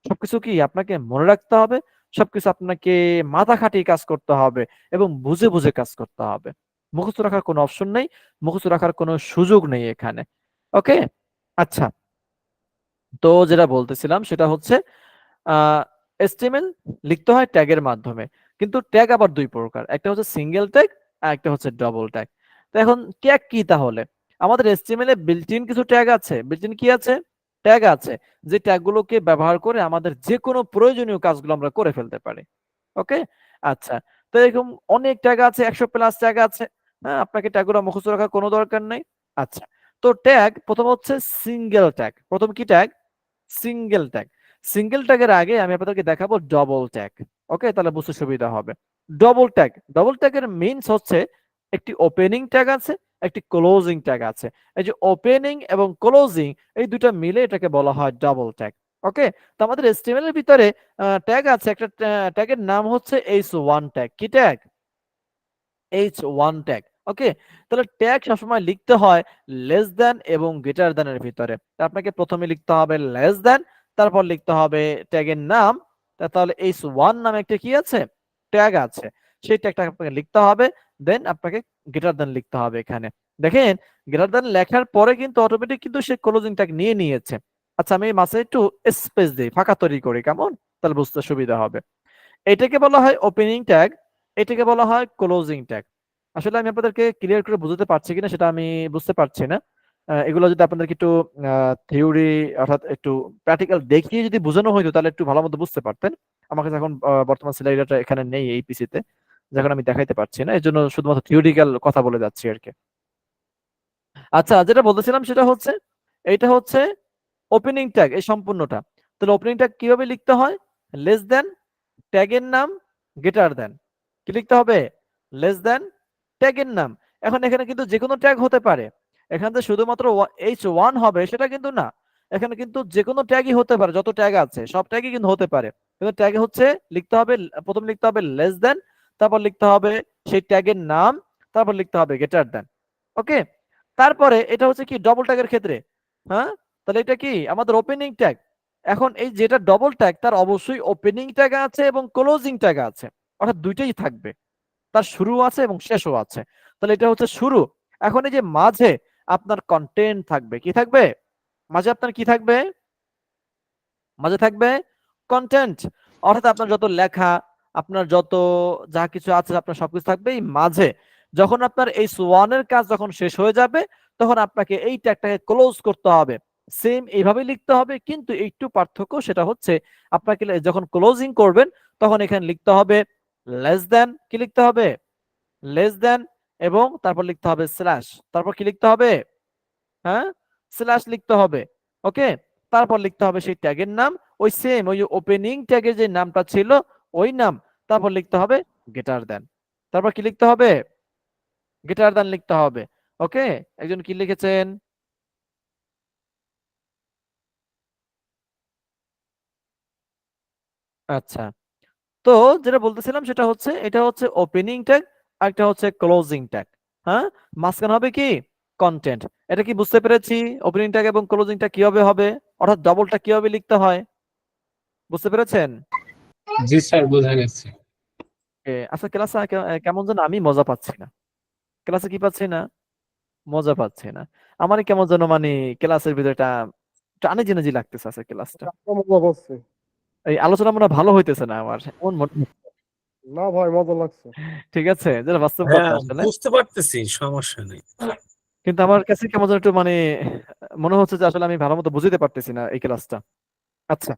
সবকিছু কি আপনাকে মনে রাখতে হবে, সবকিছু আপনাকে মাথা খাটিয়ে কাজ করতে হবে এবং বুঝে বুঝে কাজ করতে হবে। মুখস্থ রাখার কোনো অপশন নেই, মুখস্থ রাখার কোনো সুযোগ নেই এখানে। ওকে, আচ্ছা, তো যেটা বলতেছিলাম সেটা হচ্ছে HTML লিখতে হয় ট্যাগের মাধ্যমে। কিন্তু ট্যাগ আবার দুই প্রকার, একটা হচ্ছে সিঙ্গেল ট্যাগ আর একটা হচ্ছে ডবল ট্যাগ। তো এখন ট্যাগ কি তাহলে? আমাদের HTML এ বিল্ট-ইন কিছু ট্যাগ আছে। বিল্ট-ইন কি আছে? ট্যাগ আছে, যে ট্যাগগুলোকে ব্যবহার করে আমাদের যে কোনো প্রয়োজনীয় কাজগুলো আমরা করে ফেলতে পারি। ওকে, আচ্ছা, তো এরকম অনেক ট্যাগ আছে, 100+ ট্যাগ আছে। হ্যাঁ, আপনাকে ট্যাগগুলো মুখস্থ রাখার কোনো দরকার নেই। আচ্ছা, তো ট্যাগ প্রথম হচ্ছে সিঙ্গেল ট্যাগ। প্রথম কি ট্যাগ? Single tag. সিঙ্গেল ট্যাগের আগে আমি আপনাদেরকে দেখাবো ডবল ট্যাগ। ওকে, তাহলে বুঝতে সুবিধা হবে। ডবল ট্যাগ, ডবল ট্যাগের মিনস হচ্ছে একটি ওপেনিং ট্যাগ আছে, একটি ক্লোজিং ট্যাগ আছে। এই যে ওপেনিং এবং ক্লোজিং, এই দুটো মিলে এটাকে বলা হয় ডবল ট্যাগ। ওকে, তো আমাদের HTML এর ভিতরে ট্যাগ আছে, একটা ট্যাগের নাম হচ্ছে h1 ট্যাগ। কি ট্যাগ? h1 tag. ওকে, তাহলে ট্যাগ সবসময় লিখতে হয় লেস দ্যান এবং গ্রেটার দ্যান এর ভিতরে। আপনাকে প্রথমে লিখতে হবে লেস দ্যান, তারপর লিখতে হবে ট্যাগের নাম। তাহলে h1 নামে একটা কি আছে? ট্যাগ আছে। সেই ট্যাগটা আপনাকে লিখতে হবে, দেন আপনাকে গ্রেটার দ্যান লিখতে হবে। এখানে দেখেন, গ্রেটার দ্যান লেখার পরে কিন্তু অটোমেটিক কিন্তু সে ক্লোজিং ট্যাগ নিয়ে নিয়েছে। আচ্ছা, আমি মাঝে একটু স্পেস দিই, ফাঁকা তৈরি করি, কেমন? তাহলে বুঝতে সুবিধা হবে। এটাকে বলা হয় ওপেনিং ট্যাগ, এটাকে বলা হয় ক্লোজিং ট্যাগ। আসলে আমি আপনাদেরকে ক্লিয়ার করে বুঝতে পারছি কিনা সেটা আমি বুঝতে পারছি না। এগুলো যদি আপনাদেরকে একটু থিওরি অর্থাৎ একটু প্র্যাকটিক্যাল দেখিয়ে যদি বোঝানো হইতো তাহলে একটু ভালো মতো বুঝতে পারতেন। আমার কাছে এখন বর্তমান স্লাইডটা এখানে নেই এই পিসিতে, যখন আমি দেখাইতে পারছি না, এই জন্য শুধুমাত্র থিওরিক্যাল কথা বলে যাচ্ছি আর কি। আচ্ছা, যেটা বলতেছিলাম সেটা হচ্ছে এইটা হচ্ছে ওপেনিং ট্যাগ, এই সম্পূর্ণটা। তাহলে ওপেনিং ট্যাগ কিভাবে লিখতে হয়? লেস দেন, ট্যাগের নাম, গ্রেটার দেন। কি লিখতে হবে? লেস দেন, ট্যাগের নাম। এখন এখানে কিন্তু যে কোনো ট্যাগ হতে পারে। এখানে যে শুধুমাত্র h1 হবে সেটা কিন্তু না। এখানে কিন্তু যে কোনো ট্যাগই হতে পারে, যত ট্যাগ আছে সব ট্যাগই কিন্তু হতে পারে। কিন্তু ট্যাগে হচ্ছে লিখতে হবে, প্রথম লিখতে হবে লেস দেন, তারপর লিখতে হবে সেই ট্যাগের নাম, তারপর লিখতে হবে গ্রেটার দেন। ওকে, তারপরে এটা হচ্ছে কি ডবল ট্যাগের ক্ষেত্রে, হ্যাঁ, তাহলে এটা কি আমাদের ওপেনিং ট্যাগ। এখন এই যেটা ডবল ট্যাগ তার অবশ্যই ওপেনিং ট্যাগ আছে এবং ক্লোজিং ট্যাগ আছে, অর্থাৎ দুইটাই থাকবে, তার শুরু আছে এবং শেষও আছে। তাহলে এটা হচ্ছে শুরু। এখন এই যে মাঝে আপনার কন্টেন্ট থাকবে, কি থাকবে মাঝে, আপনার কি থাকবে মাঝে থাকবে কন্টেন্ট, অর্থাৎ আপনার যত লেখা, আপনার যত যা কিছু আছে আপনার সবকিছু থাকবে এই মাঝে। যখন আপনার এই ওয়ানের কাজ যখন শেষ হয়ে যাবে তখন আপনাকে এই ট্যাগটাকে ক্লোজ করতে হবে। সেম এইভাবে লিখতে হবে, কিন্তু একটু পার্থক্য, সেটা হচ্ছে আপনাকে যখন ক্লোজিং করবেন তখন এখানে লিখতে হবে লেস দেন, কি লিখতে হবে লেস দেন, এবং তারপর লিখতে হবে স্ল্যাশ, তারপর কি লিখতে হবে, হ্যাঁ, স্ল্যাশ লিখতে হবে। ওকে, তারপর লিখতে হবে সেই ট্যাগের নাম, ওই সেম ওই ওপেনিং ট্যাগের যে নামটা ছিল ওই নাম, তারপর লিখতে হবে গ্রেটার দেন, তারপর কি লিখতে হবে গ্রেটার দেন লিখতে হবে। ওকে, একজন কি লিখেছেন? আচ্ছা, তো যেটা বলতেছিলাম সেটা হচ্ছে এটা হচ্ছে ওপেনিং ট্যাগ আর একটা হচ্ছে ক্লোজিং ট্যাগ। হ্যাঁ, মাঝখানে হবে কি কন্টেন্ট। এটা কি বুঝতে পেরেছি ওপেনিং ট্যাগ এবং ক্লোজিং ট্যাগ কিভাবে হবে, অর্থাৎ ডবলটা কিভাবে লিখতে হয়, বুঝতে পেরেছেন? জি স্যার, বোঝা গেছে। আচ্ছা, ক্লাসে কেমন যেন আমি মজা পাচ্ছি না, ক্লাসে কি পাচ্ছি না, মজা পাচ্ছি না। আমারই কেমন যেন মানে ক্লাসের ভিতরটা একটু আনিজি লাগতেছে আছে ক্লাসটা, মজা পাচ্ছি। এই আলোচনা মনে হয় ভালো হইতেছে না আমার, এমন মনে হচ্ছে। না ভাই, মজা লাগছে। ঠিক আছে, যেটা বাস্তব কথা হ্যাঁ, আসলে, বুঝতে পারতেছি, সমস্যা নেই। কিন্তু আমার কাছে কেমন যেন একটু মানে মনে হচ্ছে যে আসলে আমি ভালো মতো বুঝতে পারতেছি না এই ক্লাসটা। আচ্ছা,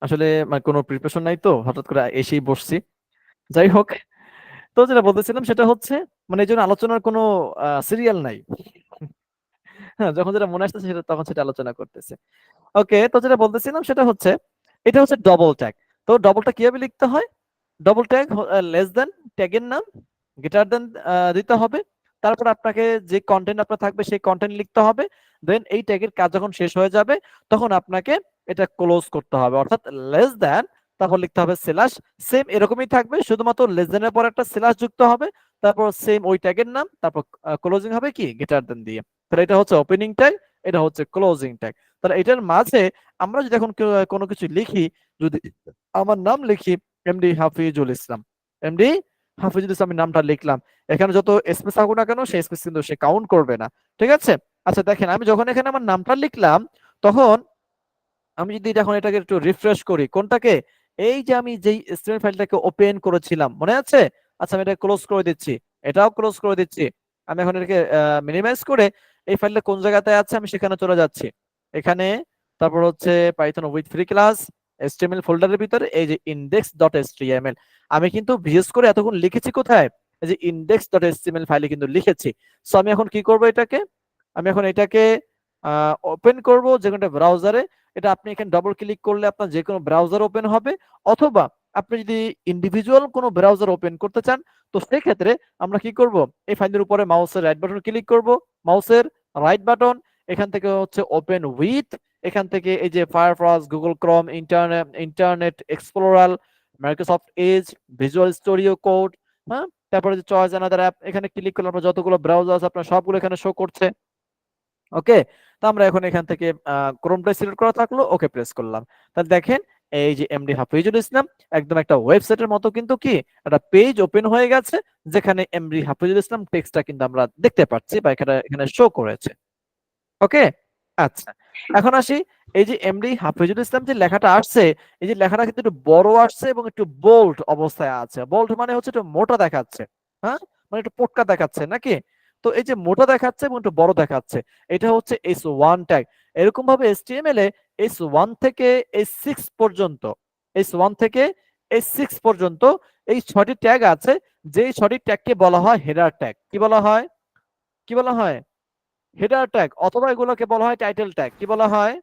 আসলে মানে কোনো প্রিপারেশন নাই তো, হঠাৎ করে এসেই বসছি। যাই হোক, তো যেটা বলতেছিলাম সেটা হচ্ছে মানে এই জন্য আলোচনার কোনো সিরিয়াল নাই। হ্যাঁ, যখন যেটা মনে আসতেছে সেটা তখন সেটা আলোচনা করতেছে। ওকে, তো যেটা বলতেছিলাম সেটা হচ্ছে এটা হচ্ছে ডবল ট্যাগ। তো ডবলটা কিভাবে লিখতে হয়, ডবল ট্যাগ লেস দেন, ট্যাগের নাম গ্রেটার দেন দিতে হবে, তারপর আপনাকে যে কন্টেন্ট আপনার থাকবে সেই কন্টেন্ট লিখতে হবে। দেন এই ট্যাগের কাজ যখন শেষ হয়ে যাবে তখন আপনাকে এটা ক্লোজ করতে হবে, অর্থাৎ লেস দেন, তারপর লিখতে হবে স্ল্যাশ। সেম এরকমই থাকবে, শুধুমাত্র লেস দেনের পর একটা স্ল্যাশ যুক্ত হবে, তারপর সেম ওই ট্যাগের নাম, তারপর ক্লোজিং হবে কি গ্রেটার দেন দিয়ে। তাহলে এটা হচ্ছে ওপেনিং ট্যাগ, এটা হচ্ছে ক্লোজিং ট্যাগ। তাহলে এটার মাঝে আমরা যদি এখন কোনো কিছু লিখি, যদি আমার নাম লিখি এমডি হাফিজুল ইসলাম, এমডি হাফিজুল ইসলামের নামটা লিখলাম, এখানে যত স্পেস থাকুক না কেন সেই স্পেস কিন্তু সে কাউন্ট করবে না। ঠিক আছে? আচ্ছা দেখেন, আমি যখন এখানে আমার নামটা লিখলাম তখন আমি যদি এখন এটাকে একটু রিফ্রেশ করি, কোনটাকে, এই যে আমি যেই স্টুডেন্ট ফাইলটাকে ওপেন করেছিলাম মনে আছে, আচ্ছা আমি এটা ক্লোজ করে দিচ্ছি, এটাও ক্লোজ করে দিচ্ছি। আমি এখন এটাকে মিনিমাইজ করে এই ফাইলটা কোন জায়গাতে আছে আমি সেখানে চলে যাচ্ছি, এখানে, তারপর হচ্ছে Python with free class HTML ফোল্ডারের ভিতরে এই যে index.html, আমি কিন্তু ভিএস করে এতক্ষণ লিখেছি কোথায়, এই যে index.html ফাইলে কিন্তু লিখেছি। সো আমি এখন কি করব, এটাকে আমি এখন এটাকে ওপেন করব যে কোনো ব্রাউজারে। এটা আপনি এখানে ডবল ক্লিক করলে আপনার যে কোনো ব্রাউজার ওপেন হবে, অথবা আপনি যদি ইন্ডিভিজুয়াল কোনো ব্রাউজার ওপেন করতে চান তো সেক্ষেত্রে আমরা কি করব, এই ফাইলের উপরে মাউসের রাইট বাটন ক্লিক করব, মাউসের রাইট বাটন, এখান থেকে হচ্ছে ওপেন উইথ, এখান থেকে এই যে Firefox, Google Chrome, internet explorer, Microsoft Edge, visual studio code, হ্যাঁ, তারপরে যে চয়েস অ্যানাদার অ্যাপ, এখানে ক্লিক করলে আপনার যতগুলো ব্রাউজার আছে আপনার সবগুলো এখানে শো করছে। ওকে, তো আমরা এখন এখান থেকে ক্রোমটা সিলেক্ট করা থাকলো, ওকে প্রেস করলাম। তাহলে দেখেন এই যে এমডি হাফিজুল ইসলাম একদম একটা ওয়েবসাইটের মতো কিন্তু কি একটা পেজ ওপেন হয়ে গেছে, যেখানে এমডি হাফিজুল ইসলাম টেক্সটটা কিন্তু আমরা দেখতে পাচ্ছি বা এখানে শো করেছে। ওকে, আচ্ছা, এখন আসি এই যে এমডি হাফিজুল ইসলাম যে লেখাটা আসছে, এই যে লেখাটা কিন্তু একটু বড় আসছে এবং একটু বোল্ড অবস্থায় আছে। বোল্ড মানে হচ্ছে একটু মোটা দেখাচ্ছে, হ্যাঁ, মানে একটু পোটকা দেখাচ্ছে নাকি। তো এই যে মোটা দেখাচ্ছে এবং একটু বড় দেখাচ্ছে, এটা হচ্ছে S1 ট্যাগ। এরকম ভাবে HTML এ S1 থেকে S6 পর্যন্ত, S1 থেকে S6 পর্যন্ত এই 6টি ট্যাগ আছে, যেই 6টি ট্যাগকে বলা হয় হেডার ট্যাগ। কি বলা হয়, কি বলা হয়, হেডার ট্যাগ, অথবা এগুলোকে বলা হয় টাইটেল ট্যাগ। কি বলা হয়,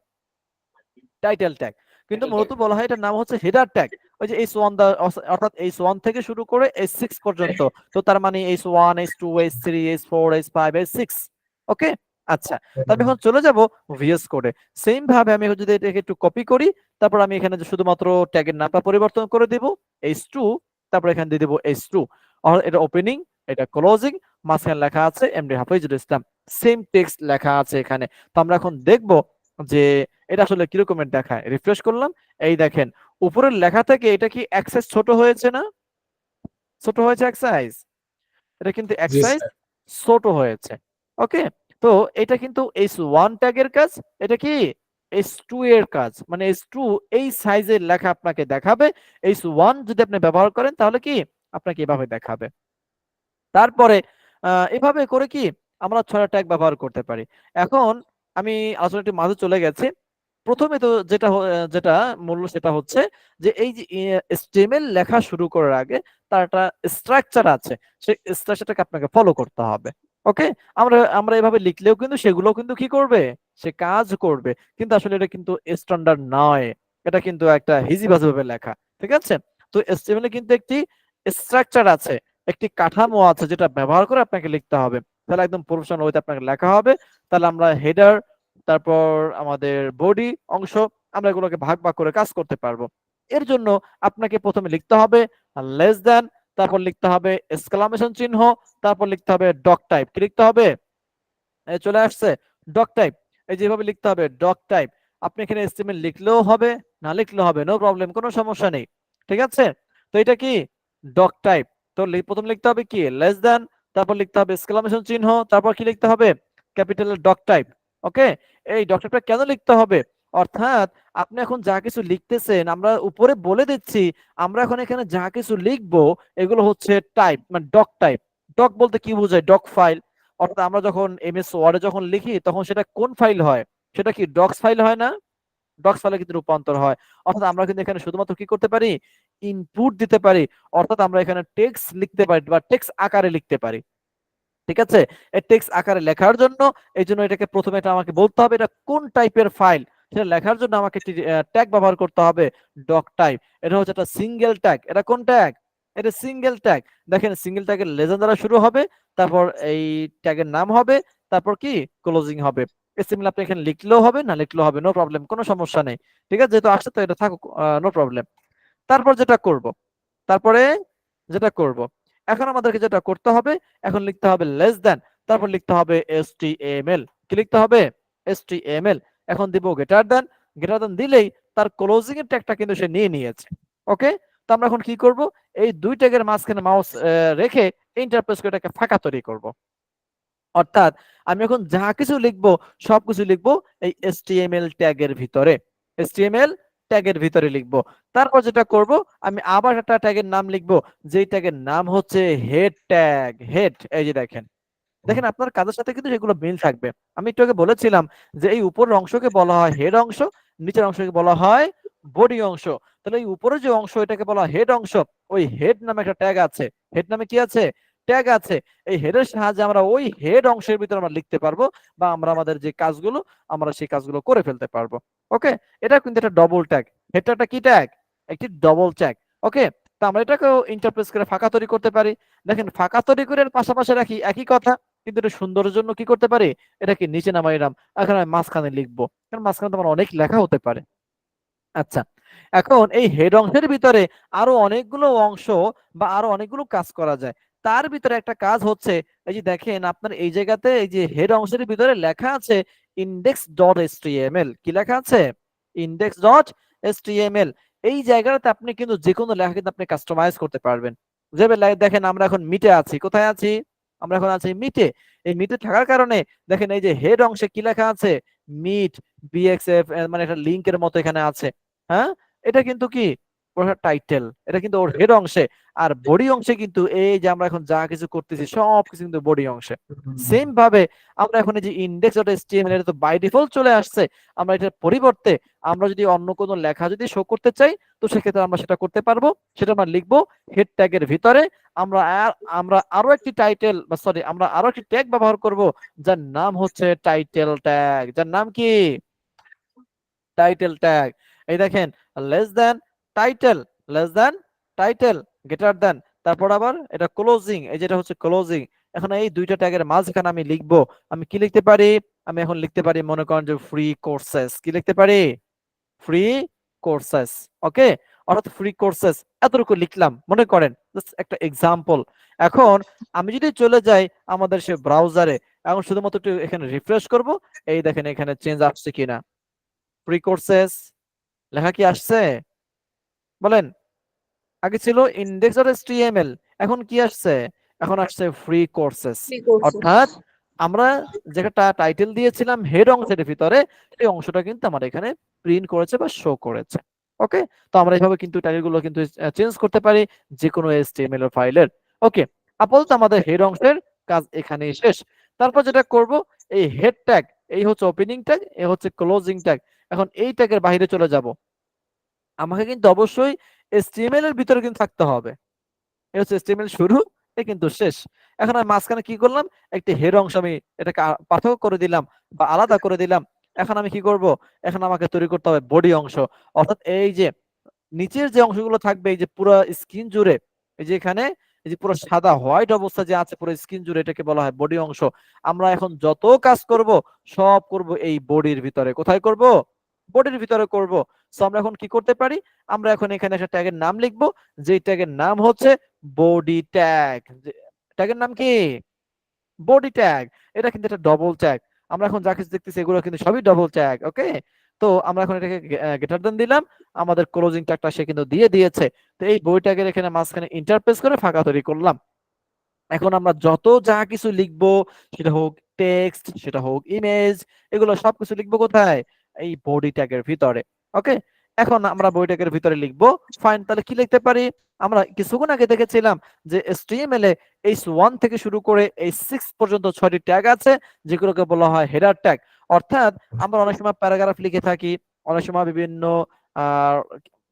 টাইটেল ট্যাগ, কিন্তু মূলত বলা হয় এটার নাম হচ্ছে হেডার ট্যাগ। ওই যে S1 অর্থাৎ S1 থেকে শুরু করে S6 পর্যন্ত, তো তার মানে S1 S2 S3 S4 S5 S6। ওকে, আচ্ছা, তবে এখন চলে যাব ভিএস কোডে। সেম ভাবে আমি যদি এটাকে একটু কপি করি, তারপর আমি এখানে যে শুধুমাত্র ট্যাগের নামটা পরিবর্তন করে দেব H2, তারপর এখানে দিয়ে দেব H2, এটা ওপেনিং, এটা ক্লোজিং, মাঝখানে লেখা আছে এমডি হাফিজুল ইসলাম, সেম টেক্সট লেখা আছে এখানে। তো আমরা এখন দেখব যে এটা আসলে কিরকমের দেখায়। রিফ্রেশ করলাম, এই দেখেন উপরের লেখা থেকে এটা কি এক সাইজ ছোট হয়েছে না? ছোট হয়েছে এক সাইজ, এটা কিন্তু এক জি সাইজ স্যার। ছোট হয়েছে। ওকে, তো এটা কিন্তু H1 ট্যাগের কাজ, এটা কি H2 এর কাজ, মানে H2 এই সাইজের লেখা আপনাকে দেখাবে, H1 যদি আপনি ব্যবহার করেন তাহলে কি আপনাকে এভাবে দেখাবে। তারপরে এভাবে করে কি আমরা ৬টা ট্যাগ ব্যবহার করতে পারি। এখন আমি আলোচনাটি মাঝে চলে গেছি। প্রথমে তো যেটা মূল্য সেটা হচ্ছে যে এই যে HTML লেখা শুরু করার আগে তার একটা স্ট্রাকচার আছে, সেই স্ট্রাকচারটাকে আপনাকে ফলো করতে হবে। ওকে, আমরা আমরা এভাবে লিখলেও কিন্তু সেগুলো কিন্তু কি করবে, সে কাজ করবে, কিন্তু আসলে এটা কিন্তু স্ট্যান্ডার্ড নয়, এটা কিন্তু একটা হিজিবাজি ভাবে লেখা। ঠিক আছে, তো HTML এ কিন্তু একটি স্ট্রাকচার আছে, একটি কাঠামো আছে যেটা ব্যবহার করে আপনাকে লিখতে হবে, তাহলে একদম প্রফেশনাল ওয়েতে আপনাকে লেখা হবে। তাহলে আমরা হেডার, তারপর আমাদের বডি অংশ, আমরা এগুলোকে ভাগ ভাগ করে কাজ করতে পারবো। এর জন্য আপনাকে প্রথমে লিখতে হবে লেস দ্যান, তারপর লিখতে হবে এক্সক্লামেশন চিহ্ন, তারপর লিখতে হবে ডক টাইপ। কি লিখতে হবে? এই চলে আসছে ডক টাইপ, এই যেভাবে লিখতে হবে ডক টাইপ। আপনি এখানে HTML লিখলেও হবে, না লিখলেও হবে, নো প্রবলেম, কোনো সমস্যা নেই। ঠিক আছে, তো এটা কি ডক টাইপ। তো প্রথম লিখতে হবে কি লেস দ্যান, তারপর লিখতে হবে এক্সক্লামেশন চিহ্ন, তারপর কি লিখতে হবে ক্যাপিটাল ডক টাইপ। ওকে, এই ডক টাইপটা কেন লিখতে হবে? অর্থাৎ আপনি এখন যা কিছু লিখতেছেন, আমরা উপরে বলে দিচ্ছি, আমরা এখন এখানে যা কিছু লিখবো এগুলো হচ্ছে টাইপ, মানে ডক টাইপ। ডক বলতে কি বোঝায়? Doc file. অর্থাৎ আমরা যখন MS ওয়ার্ডে যখন লিখি তখন সেটা কোন ফাইল হয়? সেটা কি ডক্স ফাইল হয় না? ডক্স ফাইলে কিন্তু রূপান্তর হয়। অর্থাৎ আমরা কিন্তু এখানে শুধুমাত্র কি করতে পারি, ইনপুট দিতে পারি। অর্থাৎ আমরা এখানে টেক্সট লিখতে পারি বা টেক্সট আকারে লিখতে পারি। ঠিক আছে, এই টেক্সট আকারে লেখার জন্য এই জন্য এটাকে প্রথমে এটা আমাকে বলতে হবে এটা কোন টাইপের ফাইল, সেটা লেখার জন্য আমাকে ট্যাগ ব্যবহার করতে হবে ডক টাইপ। এটা হচ্ছে একটা সিঙ্গেল ট্যাগ। এটা কোন ট্যাগ? এটা সিঙ্গেল ট্যাগ। দেখেন সিঙ্গেল ট্যাগের লেজেন্ড দ্বারা শুরু হবে, তারপর এই ট্যাগের নাম হবে, তারপর কি ক্লোজিং হবে। HTML আপনি এখানে লিখলেও হবে, না লিখলেও হবে, নো প্রবলেম, কোনো সমস্যা নেই। ঠিক আছে, যেহেতু আসছে তো এটা থাকুক, নো প্রবলেম। তারপর যেটা করব, তারপরে যেটা করব, এখন আমাদেরকে যেটা করতে হবে, এখন লিখতে হবে লেস দ্যান, তারপর লিখতে হবে HTML। কি লিখতে হবে? HTML। এখন দিব গ্রেটার দ্যান, গ্রেটার দ্যান দিলেই তার ক্লোজিং এর ট্যাগটা কিন্তু সে নিয়ে নিয়েছে। ওকে, তো আমরা এখন কি করব, এই দুই ট্যাগের মাঝখানে মাউস রেখে ইন্টারপ্রেস করে এটাকে ফাঁকা তৈরি করব। অর্থাৎ আমি এখন যা কিছু লিখবো সবকিছু লিখবো এই HTML ট্যাগের ভিতরে, HTML ট্যাগের ভিতরে লিখবো। তারপর যেটা করব, আমি আবার একটা ট্যাগের নাম লিখবো, যেই ট্যাগের নাম হচ্ছে হেড ট্যাগ। হেড, এই যে দেখেন, দেখেন আপনার কাজের সাথে কিন্তু সেগুলো মিল থাকবে। আমি একটু আগে বলেছিলাম যে এই উপরের অংশকে বলা হয় হেড অংশ, নিচের অংশকে বলা হয় বডি অংশ। তাহলে এই উপরের যে অংশ এটাকে বলা হয় হেড অংশ, ওই হেড নামে একটা ট্যাগ আছে। হেড নামে কি আছে? ট্যাগ আছে। এই হেডের সাহায্যে আমরা ওই হেড অংশের ভিতরে আমরা লিখতে পারবো, বা আমরা আমাদের যে কাজগুলো আমরা সেই কাজগুলো করে ফেলতে পারবো। ওকে, এটা কিন্তু একটা ডবল ট্যাগ। হেডটা একটা কি ট্যাগ? একটি ডবল ট্যাগ। ওকে, তো আমরা এটাকেও ইন্টারপ্রেস করে ফাঁকা তৈরি করতে পারি। দেখেন ফাঁকা তৈরি করে এর পাশাপাশি রাখি একই কথা, কিন্তু এটা সুন্দরের জন্য কি করতে পারি, এটাকে নিচে নামাইলাম, এখন আমি মাঝখানে লিখবো, কারণ মাঝখানে তোমার অনেক লেখা হতে পারে। আচ্ছা, এখন এই হেড অংশের ভিতরে আরো অনেকগুলো অংশ বা আরো অনেকগুলো কাজ করা যায়। তার ভিতরে একটা কাজ হচ্ছে, এই যে দেখেন আপনার এই জায়গাতে এই যে হেড অংশের ভিতরে লেখা আছে index.html। কি লেখা আছে? index.html। এই জায়গাটাতে আপনি কিন্তু যে কোনো লেখা কিন্তু আপনি কাস্টমাইজ করতে পারবেন। যেভাবে দেখেন আমরা এখন মিটে আছি, কোথায় আছি? আমরা এখন আছি মিটে। এই মিটে থাকার কারণে দেখেন এই যে হেড অংশে কি লেখা আছে, মিট BXF, মানে একটা লিংকের মতো এখানে আছে। হ্যাঁ, এটা কিন্তু কি ওর টাইটেল, এটা কিন্তু ওর হেড অংশে। আর বডি অংশে কিন্তু এই যে আমরা এখন যা কিছু করতেছি সবকিছু কিন্তু বডি অংশে। সেম ভাবে আমরা এখন এই যে index.html, এটা তো বাই ডিফল্ট চলে আসছে। আমরা এটার পরিবর্তে আমরা যদি অন্য কোনো লেখা যদি শো করতে চাই, তো সেক্ষেত্রে আমরা সেটা করতে পারবো। সেটা আমরা লিখবো হেড ট্যাগের ভিতরে। আমরা আরো একটি টাইটেল বা সরি আমরা আরো একটি ট্যাগ ব্যবহার করব, যার নাম হচ্ছে টাইটেল ট্যাগ। যার নাম কি? Title tag. এই দেখেন less than title, less than title, greater than, তারপর আবার এটা ক্লোজিং, এই যেটা হচ্ছে ক্লোজিং। এখন এই দুইটা ট্যাগের মাঝখানে আমি লিখবো, আমি কি লিখতে পারি? আমি এখন লিখতে পারি মনে করেন যে ফ্রি কোর্সেস। কি লিখতে পারি? Free courses. ওকে, অর্থাৎ ফ্রি কোর্সেস এতটুকু লিখলাম মনে করেন, জাস্ট একটা এক্সাম্পল। এখন আমি যদি চলে যাই আমাদের সে ব্রাউজারে, এখন শুধুমাত্র একটু এখানে রিফ্রেশ করব, এই দেখেন এখানে চেঞ্জ আসছে কিনা, ফ্রি কোর্সেস লেখা কি আসছে বলেন? আগে ছিল index.html, এখন কি আসছে? এখন আসছে ফ্রি কোর্সেস। Free courses. অর্থাৎ আমরা যেটা টাইটেল দিয়েছিলাম হেড অংশের ভিতরে, সেই অংশটা কিন্তু আমার এখানে প্রিন্ট করেছে বা শো করেছে। ওকে, তো আমরা এইভাবে কিন্তু টাইটেলগুলো কিন্তু চেঞ্জ করতে পারি যে কোনো HTML এর ফাইলের। ওকে, আপাতত আমাদের হেড অংশের কাজ এখানেই শেষ। তারপর যেটা করব, এই হেড ট্যাগ, এই হচ্ছে ওপেনিং ট্যাগ, এই হচ্ছে ক্লোজিং ট্যাগ। এখন এই ট্যাগের বাইরে চলে যাব, আমাকে কিন্তু অবশ্যই HTML এর ভিতরে কিন্তু থাকতে হবে। এই হচ্ছে HTML শুরু, এ কিন্তু শেষ। এখন আমি মাঝখানে কি করলাম, একটি হেড অংশ আমি এটাকে পার্থক্য করে দিলাম বা আলাদা করে দিলাম। এখন আমি কি করব, এখন আমাকে তৈরি করতে হবে বডি অংশ, অর্থাৎ এই যে নিচের যে অংশগুলো থাকবে, এই যে পুরো স্ক্রিন জুড়ে, এই যে এখানে এই যে পুরো সাদা হোয়াইট অবস্থা যে আছে পুরো স্ক্রিন জুড়ে, এটাকে বলা হয় বডি অংশ। আমরা এখন যত কাজ করব সব করব এই বডির ভিতরে। কোথায় করব? বডির ভিতরে করব। সো আমরা এখন কি করতে পারি, আমরা এখন এখানে একটা ট্যাগের নাম লিখব, যে ট্যাগের নাম হচ্ছে বডি ট্যাগ। ট্যাগের নাম কি? Body tag. এটা কিন্তু একটা ডবল ট্যাগ। আমরা এখন যা কিছু দেখতেছি এগুলো কিন্তু সবই ডবল ট্যাগ। ওকে, তো আমরা এখন এটাকে গ্রেটার দেন দিলাম, আমাদের ক্লোজিং ট্যাগটা সে কিন্তু দিয়ে দিয়েছে। তো এই বডি ট্যাগের এখানে মাঝখানে ইন্টারফেস করে ফাঁকা তৈরি করলাম। এখন আমরা যত যা কিছু লিখবো, সেটা হোক টেক্সট, সেটা হোক ইমেজ, এগুলো সবকিছু লিখবো কোথায়? এই বডি ট্যাগের ভিতরে। ওকে, এখন আমরা বডি ট্যাগের ভিতরে লিখবো। ফাইন, তাহলে কি লিখতে পারি? আমরা কিছুক্ষণ আগে দেখেছিলাম যে HTML এ H1 থেকে শুরু করে H6 পর্যন্ত 6টি ট্যাগ আছে, যেগুলোকে বলা হয় হেডার ট্যাগ। অর্থাৎ আমরা অনেক সময় প্যারাগ্রাফ লিখে থাকি, অনেক সময় বিভিন্ন আহ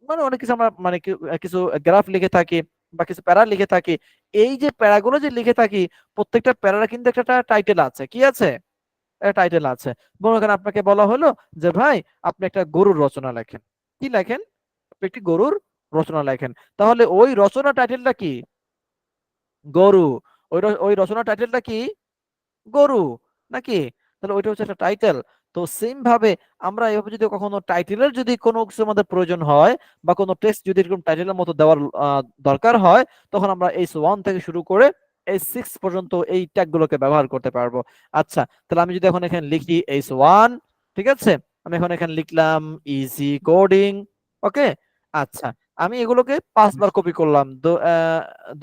মানে অনেক কিছু আমরা মানে কিছু গ্রাফ লিখে থাকি বা কিছু প্যারা লিখে থাকি। এই যে প্যারাগুলো যে লিখে থাকি, প্রত্যেকটা প্যারার কিন্তু একটা টাইটেল আছে। কি আছে? একটা টাইটেল আছে। মনে করেন আপনাকে বলা হলো যে ভাই আপনি একটা গরুর রচনা লেখেন। কি লেখেন? আপনি একটি গরুর রচনা লেখেন। তাহলে ওই রচনা টাইটেলটা কি? গরু। ওই রচনা টাইটেলটা কি? গরু, নাকি? তাহলে ওইটা হচ্ছে একটা টাইটেল। তো সেম ভাবে আমরা এভাবে যদি কখনো টাইটেলের যদি কোনো কিছু আমাদের প্রয়োজন হয় বা কোনো টেক্সট যদি এরকম টাইটেলের মতো দেওয়ার দরকার হয়, তখন আমরা H1 থেকে শুরু করে H6 পর্যন্ত এই ট্যাগ গুলোকে ব্যবহার করতে পারবো। আচ্ছা, তাহলে আমি যদি এখন এখানে লিখি H1, ঠিক আছে, আমি এখন এখানে লিখলাম ইজি কোডিং। ওকে, আচ্ছা, আমি এগুলোকে 5 বার কপি করলাম,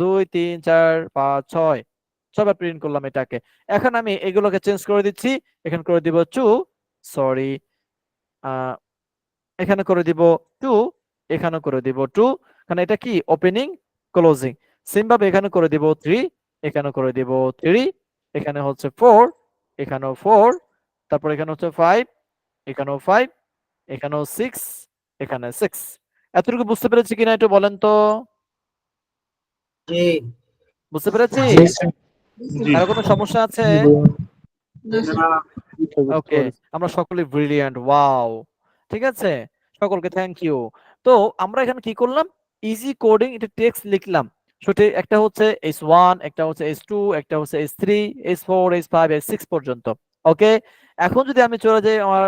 2 3 4 5 6 ছয়বার প্রিন্ট করলাম এটাকে। এখন আমি এগুলোকে চেঞ্জ করে দিচ্ছি, এখানে করে দিব 2, সরি, এখানে করে দিব 2, এখানে করে দিব 2, কারণ এটা কি ওপেনিং ক্লোজিং। সেম ভাবে এখানে করে দিব 3, এখানে করে দিব 3, এখানে হচ্ছে 4, এখানেও 4, তারপর এখানে হচ্ছে 5, এখানেও 5, এখানেও 6, এখানে 6। এতটুকু বুঝতে পেরেছি কিনা একটু বলেন তো? বুঝতে পেরেছি? জি স্যার। জি আর কোনো সমস্যা আছে? ওকে, আমরা সকলে ব্রিলিয়ান্ট, ওয়াও, ঠিক আছে, সকলকে থ্যাংক ইউ। তো আমরা এখানে কি করলাম, ইজি কোডিং এটা টেক্সট লিখলাম। সেটা একটা হচ্ছে H1, একটা হচ্ছে H2, একটা হচ্ছে H3, H4, H5, H6 পর্যন্ত। ওকে, এখন যদি আমি চলে যাই আমার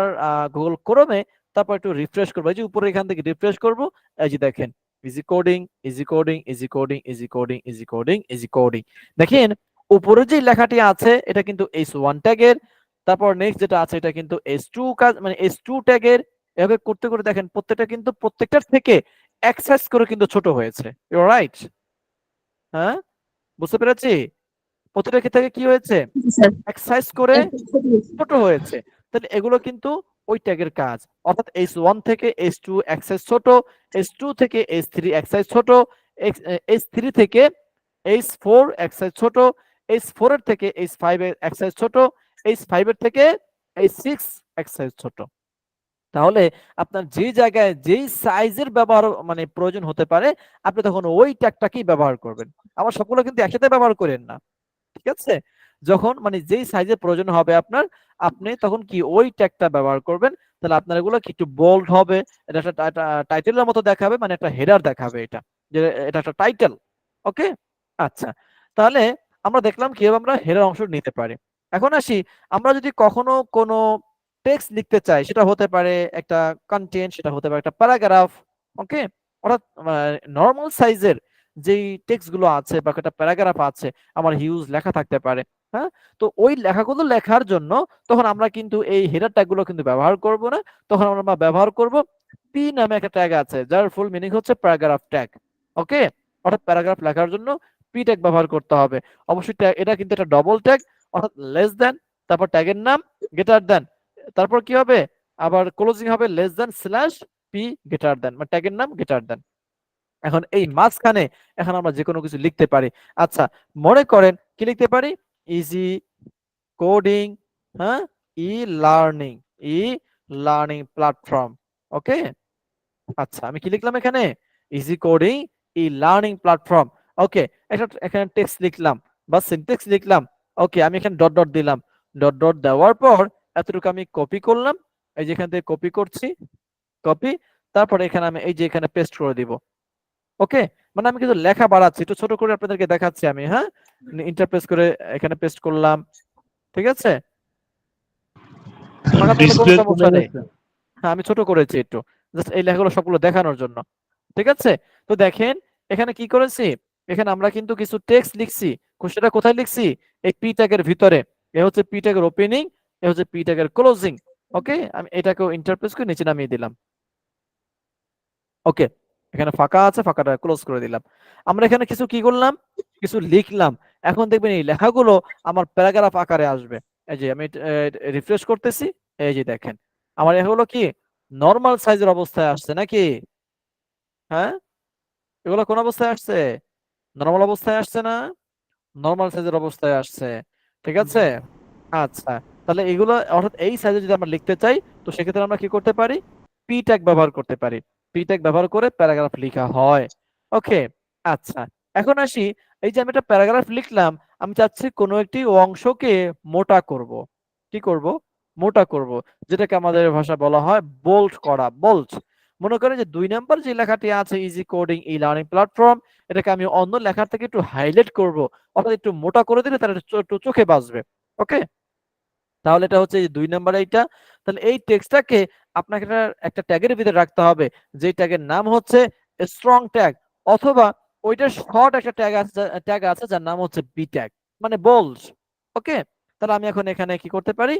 গুগল ক্রোমে, তারপর একটু রিফ্রেশ করবো, এই যে উপরে এখান থেকে রিফ্রেশ করবো, এই যে দেখেন easy coding, easy coding, easy coding, easy coding, easy coding, easy coding. দেখেন উপরে যে লেখাটি আছে এটা কিন্তু H1 ট্যাগের, তারপর নেক্সট যেটা আছে এটা কিন্তু S2 কাজ মানে S2 ট্যাগের। এভাবে করতে করে দেখেন প্রত্যেকটা কিন্তু প্রত্যেকটার থেকে এক সাইজ করে কিন্তু ছোট হয়েছে। You right? হ্যাঁ, বুঝতে পেরেছি? প্রত্যেকটা ক্ষেত্রে কি হয়েছে? স্যার এক সাইজ করে ছোট হয়েছে। তাহলে এগুলো কিন্তু ওই ট্যাগের কাজ। অর্থাৎ H1 থেকে H2 এক সাইজ ছোট, H2 থেকে H3 এক সাইজ ছোট, H3 থেকে H4 এক সাইজ ছোট, H4 এর থেকে H5 এর এক সাইজ ছোট, H5 এর থেকে H6 এক সাইজ ছোট। তাহলে আপনার যে জায়গায় যেই সাইজের ব্যবহার মানে প্রয়োজন হতে পারে, আপনি তখন ওই ট্যাগটাকেই ব্যবহার করবেন। আবার সবগুলো কিন্তু একসাথে ব্যবহার করেন না, ঠিক আছে? যখন মানে যেই সাইজের প্রয়োজন হবে আপনার, আপনি তখন কি ওই ট্যাগটা ব্যবহার করবেন। তাহলে আপনার এগুলো কি একটু বোল্ড হবে, এটা একটা টাইটেলের মতো দেখাবে, মানে একটা হেডার দেখাবে, এটা যে এটা একটা টাইটেল। ওকে, আচ্ছা, তাহলে আমরা দেখলাম কিভাবে আমরা হেডার অংশ নিতে পারি। এখন আসি, আমরা যদি কখনো কোনো টেক্সট লিখতে চাই, সেটা হতে পারে একটা কন্টেন্ট, সেটা হতে পারে একটা প্যারাগ্রাফ। ওকে, অর্থাৎ নর্মাল সাইজের যেই টেক্সট গুলো আছে বা একটা প্যারাগ্রাফ আছে আমার হিউজ লেখা থাকতে পারে, হ্যাঁ? তো ওই লেখাগুলো লেখার জন্য তখন আমরা কিন্তু এই হেডার ট্যাগ গুলো কিন্তু ব্যবহার করব না, তখন আমরা ব্যবহার করব পি নামে একটা ট্যাগ আছে যার ফুল মিনিং হচ্ছে প্যারাগ্রাফ ট্যাগ। ওকে, অর্থাৎ প্যারাগ্রাফ লেখার জন্য পি ট্যাগ ব্যবহার করতে হবে। অবশ্যই এটা কিন্তু একটা ডবল ট্যাগ, অর্থাৎ লেস দেন, তারপর ট্যাগের নাম, গ্রেটার দেন, তারপর কি হবে আবার ক্লোজিং হবে less than slash P greater than, মানে ট্যাগের নাম গ্রেটার দেন। এখন এই মাঝখানে এখন আমরা যে কোনো কিছু লিখতে পারি। আচ্ছা, মনে করেন কি লিখতে পারি, ইজি কোডিং, হ্যাঁ, e learning, e learning platform. Okay, আচ্ছা আমি কি লিখলাম এখানে, easy coding e learning platform. Okay, এখানে টেক্সট লিখলাম বা সিনট্যাক্স লিখলাম। ওকে, আমি এখানে ডট ডট দিলাম, ডট ডট দেওয়ার পর এতটুকু আমি কপি করলাম, এই যে এখান থেকে কপি করছি, কপি, তারপরে এখানে আমি এই যে এখানে পেস্ট করে দিব। ওকে, মানে আমি কিন্তু লেখা বাড়াচ্ছি, একটু ছোট করে আপনাদেরকে দেখাচ্ছি আমি, হ্যাঁ, ইন্টারপ্রেস করে এখানে পেস্ট করলাম, ঠিক আছে, ফাঁকা থাকলে কোনো ডিসপ্লে সমস্যা নেই। হ্যাঁ, আমি ছোট করেছি একটু, জাস্ট এই লেখাগুলো সবগুলো দেখানোর জন্য, ঠিক আছে। তো দেখেন এখানে কি করেছি, এখানে আমরা কিন্তু কিছু টেক্সট লিখছি, সেটা কোথায় লিখছি, এই পি ট্যাগের ভিতরে। এ হচ্ছে পি ট্যাগের ওপেনিং, এ হচ্ছে পি ট্যাগের ক্লোজিং। ওকে, আমি এটাকেও ইন্টারপ্রেস করে নিচে নামিয়ে দিলাম। ওকে, এখানে ফাঁকা আছে, ফাঁকাটা ক্লোজ করে দিলাম। আমরা এখানে কিছু কি করলাম, কিছু লিখলাম। এখন দেখবেন এই লেখাগুলো আমার প্যারাগ্রাফ আকারে আসবে। এই যে আমি রিফ্রেশ করতেছি, এই যে দেখেন আমার এগুলো কি নরমাল সাইজের অবস্থায় আসছে নাকি, হ্যাঁ, এগুলো কোন অবস্থায় আসছে, নরমাল অবস্থায় আসছে না, নরমাল সাইজের অবস্থায় আসছে, ঠিক আছে। আচ্ছা, তাহলে এগুলো অর্থাৎ এই সাইজে যদি আমরা লিখতে চাই তো সেক্ষেত্রে আমরা কি করতে পারি, পি ট্যাগ ব্যবহার করতে পারি, পি ট্যাগ ব্যবহার করে প্যারাগ্রাফ লেখা হয়। ওকে, আচ্ছা, এখন আসি, এই যে আমি একটা প্যারাগ্রাফ লিখলাম, আমি চাচ্ছি কোনো একটি অংশকে মোটা করব। কি করব, মোটা করব, যেটাকে আমাদের ভাষা বলা হয় বোল্ড করা, বোল্ড। মনে করেন যে 2 নাম্বার যে লেখাটি আছে easy coding e learning platform, এটাকে আমি অন্য লেখার থেকে একটু হাইলাইট করব, অর্থাৎ একটু মোটা করে দিলে তার একটু চোখে বাজবে। ওকে, তাহলে এটা হচ্ছে এই 2 নাম্বার এইটা। তাহলে এই টেক্সটটাকে আপনাকে একটা ট্যাগের ভিতরে রাখতে হবে, যে ট্যাগের নাম হচ্ছে স্ট্রং ট্যাগ, অথবা ওইটার শর্ট একটা ট্যাগ আছে যার নাম হচ্ছে বি ট্যাগ, মানে বোল্ড। ওকে, তাহলে আমি এখন এখানে কি করতে পারি,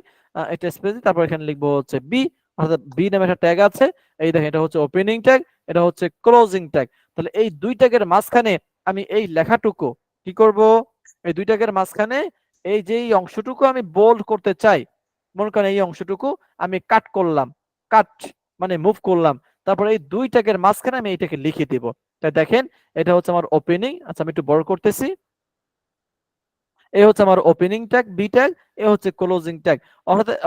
একটা স্পেস দিই, তারপর এখানে লিখবো হচ্ছে বি, অর্থাৎ বি নামে একটা ট্যাগ আছে। এই দেখেন এটা হচ্ছে ওপেনিং ট্যাগ, এটা হচ্ছে ক্লোজিং ট্যাগ। তাহলে এই 2 ট্যাগের মাঝখানে আমি এই লেখাটুকু কি করব, এই 2 ট্যাগের মাঝখানে এই যে এই অংশটুকু আমি বোল্ড করতে চাই, মনে করেন এই অংশটুকু আমি কাট করলাম, কাট মানে মুভ করলাম, তারপর এই 2 ট্যাগের মাঝখানে আমি এটাকে লিখে দিব। তাই দেখেন এটা হচ্ছে আমার ওপেনিং, আচ্ছা আমি একটু বড় করতেছি, এ হচ্ছে আমার ওপেনিং ট্যাগ বি ট্যাগ, এ হচ্ছে ক্লোজিং ট্যাগ।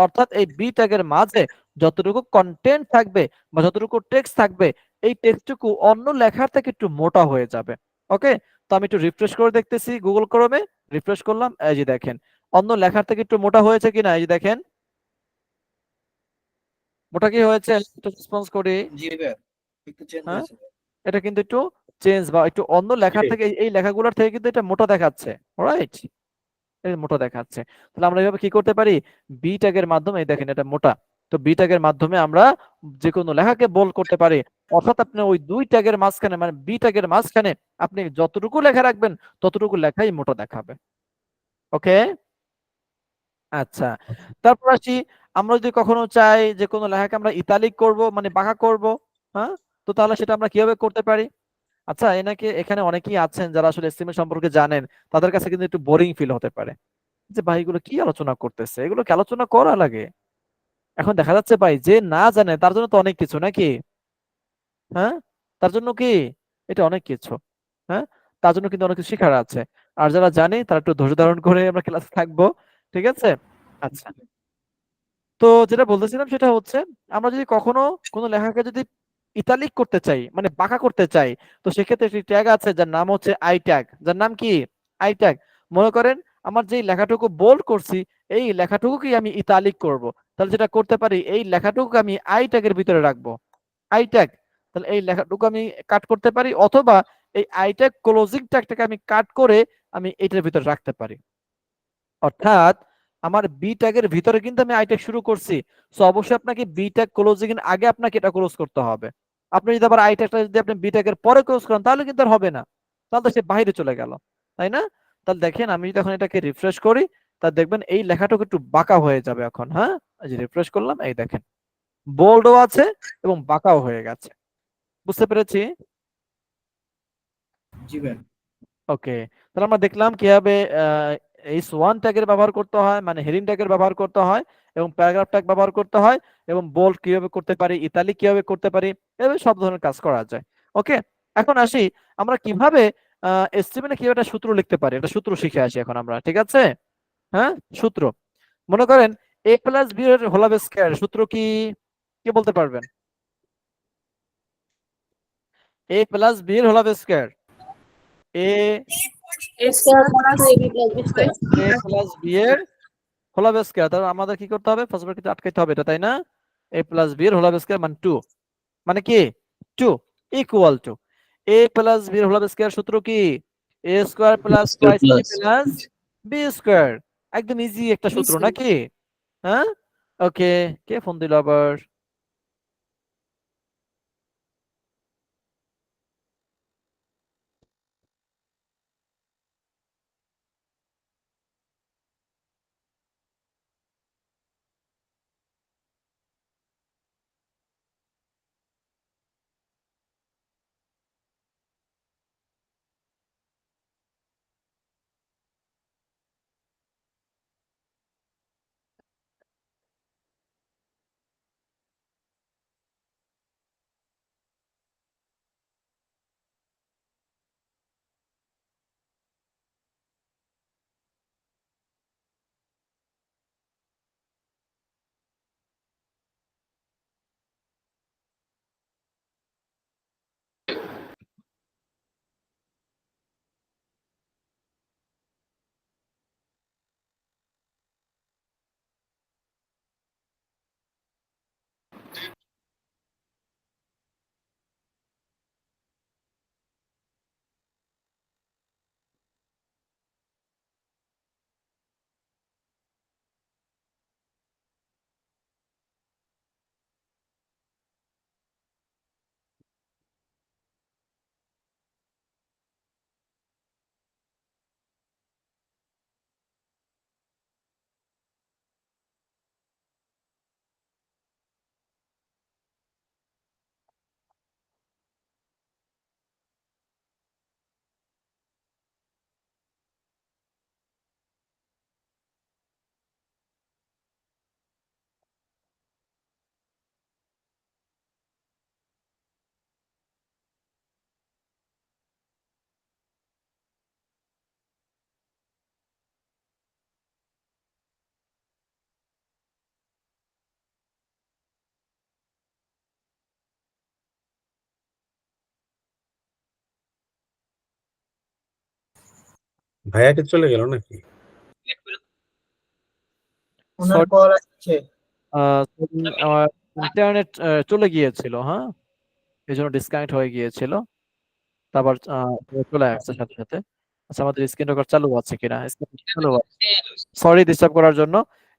অর্থাৎ এই বি ট্যাগের মাঝে যতটুকু কন্টেন্ট থাকবে বা যতটুকু টেক্সট থাকবে, এই টেক্সটটুকু অন্য লেখার থেকে একটু মোটা হয়ে যাবে। ওকে, তো আমি একটু রিফ্রেশ করে দেখতেছি গুগল ক্রোমে, রিফ্রেশ করলাম, এই যে দেখেন অন্য লেখার থেকে একটু মোটা হয়েছে কিনা, এই যে দেখেন মোটা কি হয়েছে, একটু রেসপন্স করি, হ্যাঁ, এটা কিন্তু একটু চেঞ্জ বা একটু অন্য লেখার থেকে এই লেখাগুলোর থেকে কিন্তু এটা মোটা দেখাচ্ছে, রাইট, মোটা দেখাচ্ছে। তাহলে আমরা এইভাবে কি করতে পারি, বি ট্যাগের মাধ্যমে, এই দেখেন এটা মোটা, তো বি ট্যাগের মাধ্যমে আমরা যে কোনো লেখাকে বোল্ড করতে পারি। অর্থাৎ আপনি ওই 2 ট্যাগের মাঝখানে মানে বি ট্যাগের মাঝখানে আপনি যতটুকু লেখা রাখবেন ততটুকু লেখাই মোটা দেখাবে। ওকে, আচ্ছা, তারপর আসি, আমরা যদি কখনো চাই যে কোনো লেখাকে আমরা ইতালিক করব মানে বাঁকা করব, হ্যাঁ, তো তাহলে সেটা আমরা কিভাবে করতে পারি। আচ্ছা, এখানে অনেকেই আছেন যারা আসলে এসটিএমএল সম্পর্কে জানেন, তাদের কাছে কিন্তু একটু বোরিং ফিল হতে পারে, যে ভাই এগুলো কি আলোচনা করতেছে, এগুলো কি আলোচনা করা লাগে। এখন দেখা যাচ্ছে ভাই যে না জানে তার জন্য তো অনেক কিছু নাকি, হ্যাঁ, তার জন্য কি এটা অনেক কিছু, হ্যাঁ, তার জন্য কিন্তু অনেক কিছু শেখার আছে। আর যারা জানে তারা একটু ধৈর্য ধারণ করে আমরা ক্লাসে থাকবো, ঠিক আছে। আচ্ছা, তো যেটা বলতেছিলাম সেটা হচ্ছে, আমরা যদি কখনো কোনো লেখাকে যদি ইতালিক করতে চাই মানে বাঁকা করতে চাই, তো সেক্ষেত্রে একটি ট্যাগ আছে যার নাম হচ্ছে আই ট্যাগ, যার নাম কি, আই ট্যাগ। মনে করেন আমার যে লেখাটুকু বোল্ড করছি এই লেখাটুকুকে আমি ইতালিক করব, তাহলে যেটা করতে পারি এই লেখাটুকু আমি আই ট্যাগের ভিতরে রাখবো, আই ট্যাগ। তাহলে এই লেখাটুকু আমি কাট করতে পারি, অথবা এই আই ট্যাগ ক্লোজিং ট্যাগটাকে আমি কাট করে আমি এটার ভিতরে রাখতে পারি। অর্থাৎ আমার বি ট্যাগের ভিতরে কিন্তু আমি আই ট্যাগ শুরু করছি, সো অবশ্যই আপনাকে বি ট্যাগ ক্লোজিং এর আগে আপনাকে এটা ক্লোজ করতে হবে। আপনি যদি আবার আই ট্যাগটা যদি আপনি বি ট্যাগের পরে ক্লোজ করেন তাহলে কিন্তু আর হবে না, তাহলে তো সে বাইরে চলে গেল, তাই না? তাহলে দেখেন আমি যদি এখন এটাকে রিফ্রেশ করি তা দেখবেন এই লেখাটাকে একটু বাঁকা হয়ে যাবে এখন। হ্যাঁ, এই যে রিফ্রেশ করলাম, এই দেখেন বোল্ডও আছে এবং বাঁকাও হয়ে গেছে। বুঝতে পেরেছি? জি ভাই। ওকে, তাহলে আমরা দেখলাম কিভাবে এইচ ওয়ান ট্যাগের ব্যবহার করতে হয়, মানে হেডিং ট্যাগের ব্যবহার করতে হয়, এবং প্যারাগ্রাফ ট্যাগ ব্যবহার করতে হয়, এবং বোল্ড কিভাবে করতে পারি, ইতালিক কিভাবে করতে পারি, এভাবে সব ধরনের কাজ করা যায়। ওকে, এখন আসি আমরা কিভাবে এসটিএমএল এ কিভাবে একটা সূত্র লিখতে পারি, একটা সূত্র শিখে আসি এখন আমরা, ঠিক আছে? হ্যাঁ, সূত্র মনে করেন এ প্লাস বি এর হোল স্কয়ার সূত্র কি, কে বলতে পারবেন? এ প্লাস বি এর whole square, A A square plus AB plus B square. A plus B এর হোল স্কয়ার, তাহলে আমাদের কি করতে হবে, ফার্স্ট ব্র্যাকেটে আটকাইতে হবে এটা, তাই না? এ প্লাস বি এর হোল স্কয়ার মানে 2, মানে কি 2 equal to a plus B এর হোল স্কয়ার সূত্র কি, a square plus twice b plus b square. একদম ইজি একটা সূত্র নাকি? হ্যাঁ, ওকে, কে ফোন দিল আবার? ভাইয়াকে চলে গেল নাকি? ওনার কল আসছে। আমার ইন্টারনেট চলে গিয়েছিল, হ্যাঁ, এই জন্য ডিসকানেক্ট হয়ে গিয়েছিল, তারপর চলে আসছে সাথে সাথে। আচ্ছা, আমাদের স্ক্রিন রেকর্ড চালু আছে কিনা? স্ক্রিন চালু আছে, সরি ডিস্টার্ব করার জন্য,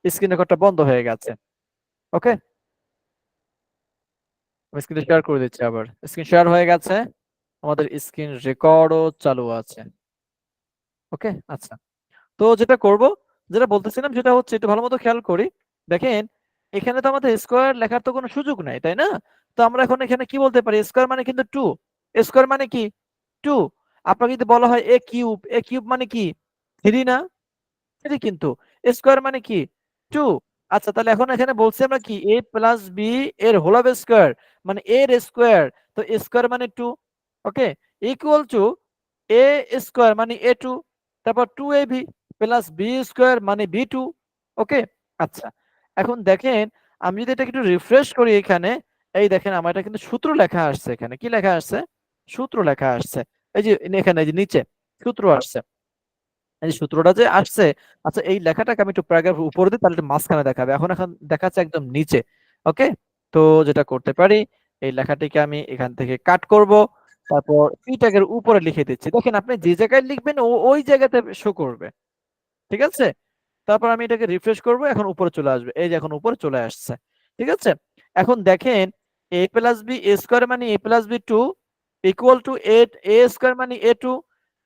স্ক্রিন রেকর্ডটা বন্ধ হয়ে গেছে। ওকে, আমি স্ক্রিন শেয়ার করে দিচ্ছি, আবার স্ক্রিন শেয়ার হয়ে গেছে, আমাদের স্ক্রিন রেকর্ডও চালু আছে। ওকে, আচ্ছা, তো যেটা করব, যেটা বলতেছিলাম সেটা হচ্ছে একটু ভালো মতো খেয়াল করি। দেখেন এখানে তো আমাদের স্কোয়ার লেখার তো কোনো সুযোগ নাই, তাই না? তো আমরা এখন এখানে কি বলতে পারি, স্কোয়ার মানে কিন্তু 2, স্কোয়ার মানে কি 2। আপনাকে যদি বলা হয় এ কিউব মানে কি 3 না? 3 কিন্তু স্কোয়ার মানে কি 2। আচ্ছা, তাহলে এখন এখানে বলছি আমরা কি এ প্লাস বি এর হোল স্কোয়ার মানে এর স্কোয়ার, তো স্কোয়ার মানে 2। ওকে, ইকুয়াল টু এ স্কোয়ার মানে a2, তারপর 2ab প্লাস বি স্কোয়ার মানে b2। ওকে, আচ্ছা, এখন দেখেন আমি যদি এটা একটু রিফ্রেশ করি এখানে, এই দেখেন আমার এটা কিন্তু সূত্র লেখা আসছে, এখানে কি লেখা আসছে, সূত্র লেখা আসছে, এই যে এখানে এই যে নিচে সূত্র আসছে, এই যে সূত্রটা যে আসছে। আচ্ছা, এই লেখাটাকে আমি একটু প্যারাগ্রাফ উপরে দিই, তাহলে একটু মাঝখানে দেখাবে, এখন দেখাচ্ছে একদম নিচে। ওকে, তো যেটা করতে পারি, এই লেখাটিকে আমি এখান থেকে কাট করব, তারপর পি ট্যাগের উপরে লিখে দিচ্ছি। দেখেন আপনি যে জায়গায় লিখবেন ওই জায়গাতে শো করবে, ঠিক আছে? তারপর আমি এটাকে রিফ্রেশ করব, এখন উপরে চলে আসবে, এই যে এখন উপরে চলে আসছে, ঠিক আছে? এখন দেখেন a plus B a square মানে a plus B 2 equal to 8 a square মানে a2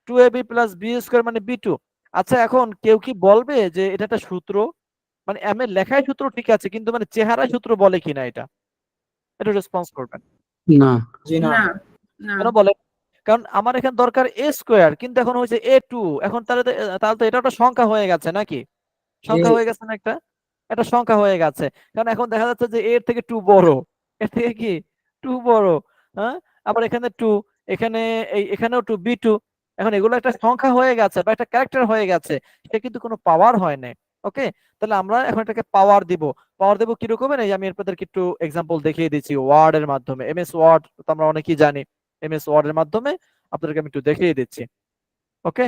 2ab plus b square মানে b2। আচ্ছা এখন কেউ কি বলবে যে এটা একটা সূত্র? মানে আমি লেখায় সূত্র ঠিক আছে, কিন্তু মানে চেহারায় সূত্র বলে কিনা এটা এটা রেসপন্স করবেন। না। জি না। না না কেন বলে? কারণ আমার এখানে দরকার a স্কয়ার, কিন্তু এখন হয়েছে a2। এখন তাহলে তো এটা একটা সংখ্যা হয়ে গেছে নাকি? সংখ্যা জি। হয়ে গেছে না একটা? একটা সংখ্যা হয়ে গেছে। কারণ এখন দেখা যাচ্ছে যে এর থেকে 2 বড়। এর থেকে কি 2 বড়। হ্যাঁ? আবার এখানে 2, এখানে এখানেও 2 b2। এখন এগুলো একটা সংখ্যা হয়ে গেছে বা একটা ক্যারেক্টার হয়ে গেছে। এটা কিন্তু কোনো পাওয়ার হয় না। ওকে? তাহলে আমরা এখন এটাকে পাওয়ার দিব। পাওয়ার দেব কি রকমের? এই আমি আপনাদেরকে একটু এক্সাম্পল দেখিয়ে দিচ্ছি ওয়ার্ড এর মাধ্যমে। এমএস ওয়ার্ড তো আমরা অনেকেই জানি। এমএস ওয়ার্ড এর মাধ্যমে আপনাদেরকে আমি একটু দেখিয়ে দিচ্ছি। ওকে?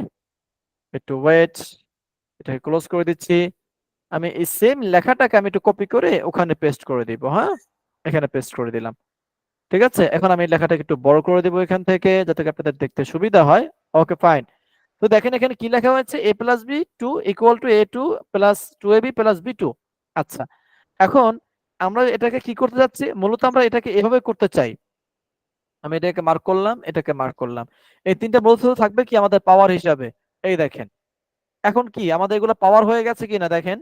একটু ওয়েট। এটাকে ক্লোজ করে দিচ্ছি। আমি এই সেম লেখাটাকে আমি একটু কপি করে ওখানে পেস্ট করে দিব। হ্যাঁ, এখানে পেস্ট করে দিলাম। ঠিক আছে, এখন আমি লেখাটাকে একটু বড় করে দিব এখান থেকে, যাতে আপনাদের দেখতে সুবিধা হয়। Okay fine. তো দেখেন এখানে কি লেখা হয়েছে, a plus B 2 equal to a2 plus 2ab plus b2। আচ্ছা, এখন আমরা এটাকে কি করতে যাচ্ছি? মূলত আমরা এটাকে এভাবে করতে চাই। আমি এটাকে মার্ক করলাম, এটাকে মার্ক করলাম। এই তিনটা মূলত থাকবে কি আমাদের পাওয়ার হিসাবে। এই দেখেন, এখন কি আমাদের এগুলো পাওয়ার হয়ে গেছে কিনা দেখেন।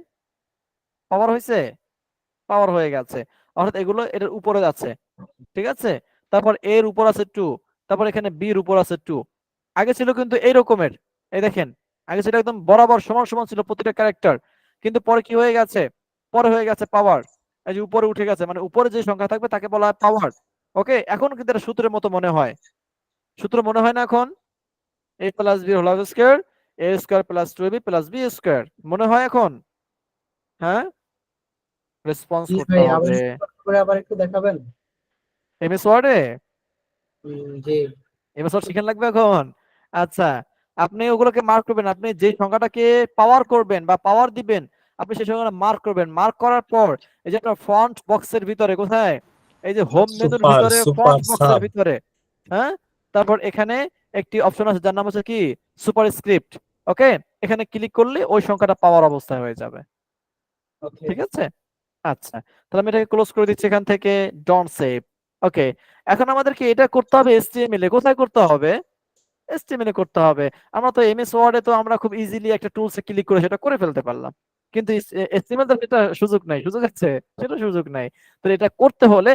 পাওয়ার হয়েছে? পাওয়ার হয়ে গেছে। অর্থাৎ এগুলো এটার উপরে আছে। ঠিক আছে, তারপর এর উপর আছে 2, তারপর এখানে বির উপর আছে 2। আগে ছিল কিন্তু এই রকমের, এই দেখেন, আগে ছিল একদম বরাবর সমান সমান ছিল প্রতিটা ক্যারেক্টার, কিন্তু পরে কি হয়ে গেছে? পরে হয়ে গেছে পাওয়ার। এই যে উপরে উঠে গেছে, মানে উপরে যে সংখ্যা থাকবে তাকে বলা হয় পাওয়ার। ওকে, এখন কিন্তু এটা সূত্রের মতো মনে হয়। সূত্র মনে হয় না এখন? a plus B whole square a square plus 2ab plus b square মনে হয় এখন? হ্যাঁ, রেসপন্স জি করতে ভাই, আবার হবে একটু করে আবার একটু দেখাবেন। এমএস ওয়ার্ডে। জি। এবছর শিখেন লাগবে এখন। আচ্ছা, আপনি ওগুলোকে মার্ক করবেন। আপনি যে সংখ্যাটাকে পাওয়ার করবেন বা পাওয়ার দিবেন, আপনি সেই সংখ্যাটা মার্ক করবেন। মার্ক করার পর এই যে একটা ফন্ট বক্সের ভিতরে, কোথায়? এই যে হোম মেনুর সুপার ভিতরে সুপার ফন্ট বক্সের সাব। ভিতরে, হ্যাঁ, তারপর এখানে একটি অপশন আছে যার নাম হচ্ছে কি সুপার স্ক্রিপ্ট। ওকে, এখানে ক্লিক করলে ওই সংখ্যাটা পাওয়ার অবস্থায় হয়ে যাবে। ওকে। ঠিক আছে, আচ্ছা, তাহলে আমি এটাকে ক্লোজ করে দিচ্ছি এখান থেকে। Don't save. ওকে, এখন আমাদেরকে এটা করতে হবে এসটিএমএল এ। কোথায় করতে হবে? এসটিএমএল এ করতে হবে। আমরা তো এমএস ওয়ার্ডে তো আমরা খুব ইজিলি একটা টুলসে ক্লিক করে সেটা করে ফেলতে পারলাম, কিন্তু এসটিএমএল তো এটা সুযোগ নাই। সুযোগ আছে? সেটা সুযোগ নাই। তো এটা করতে হলে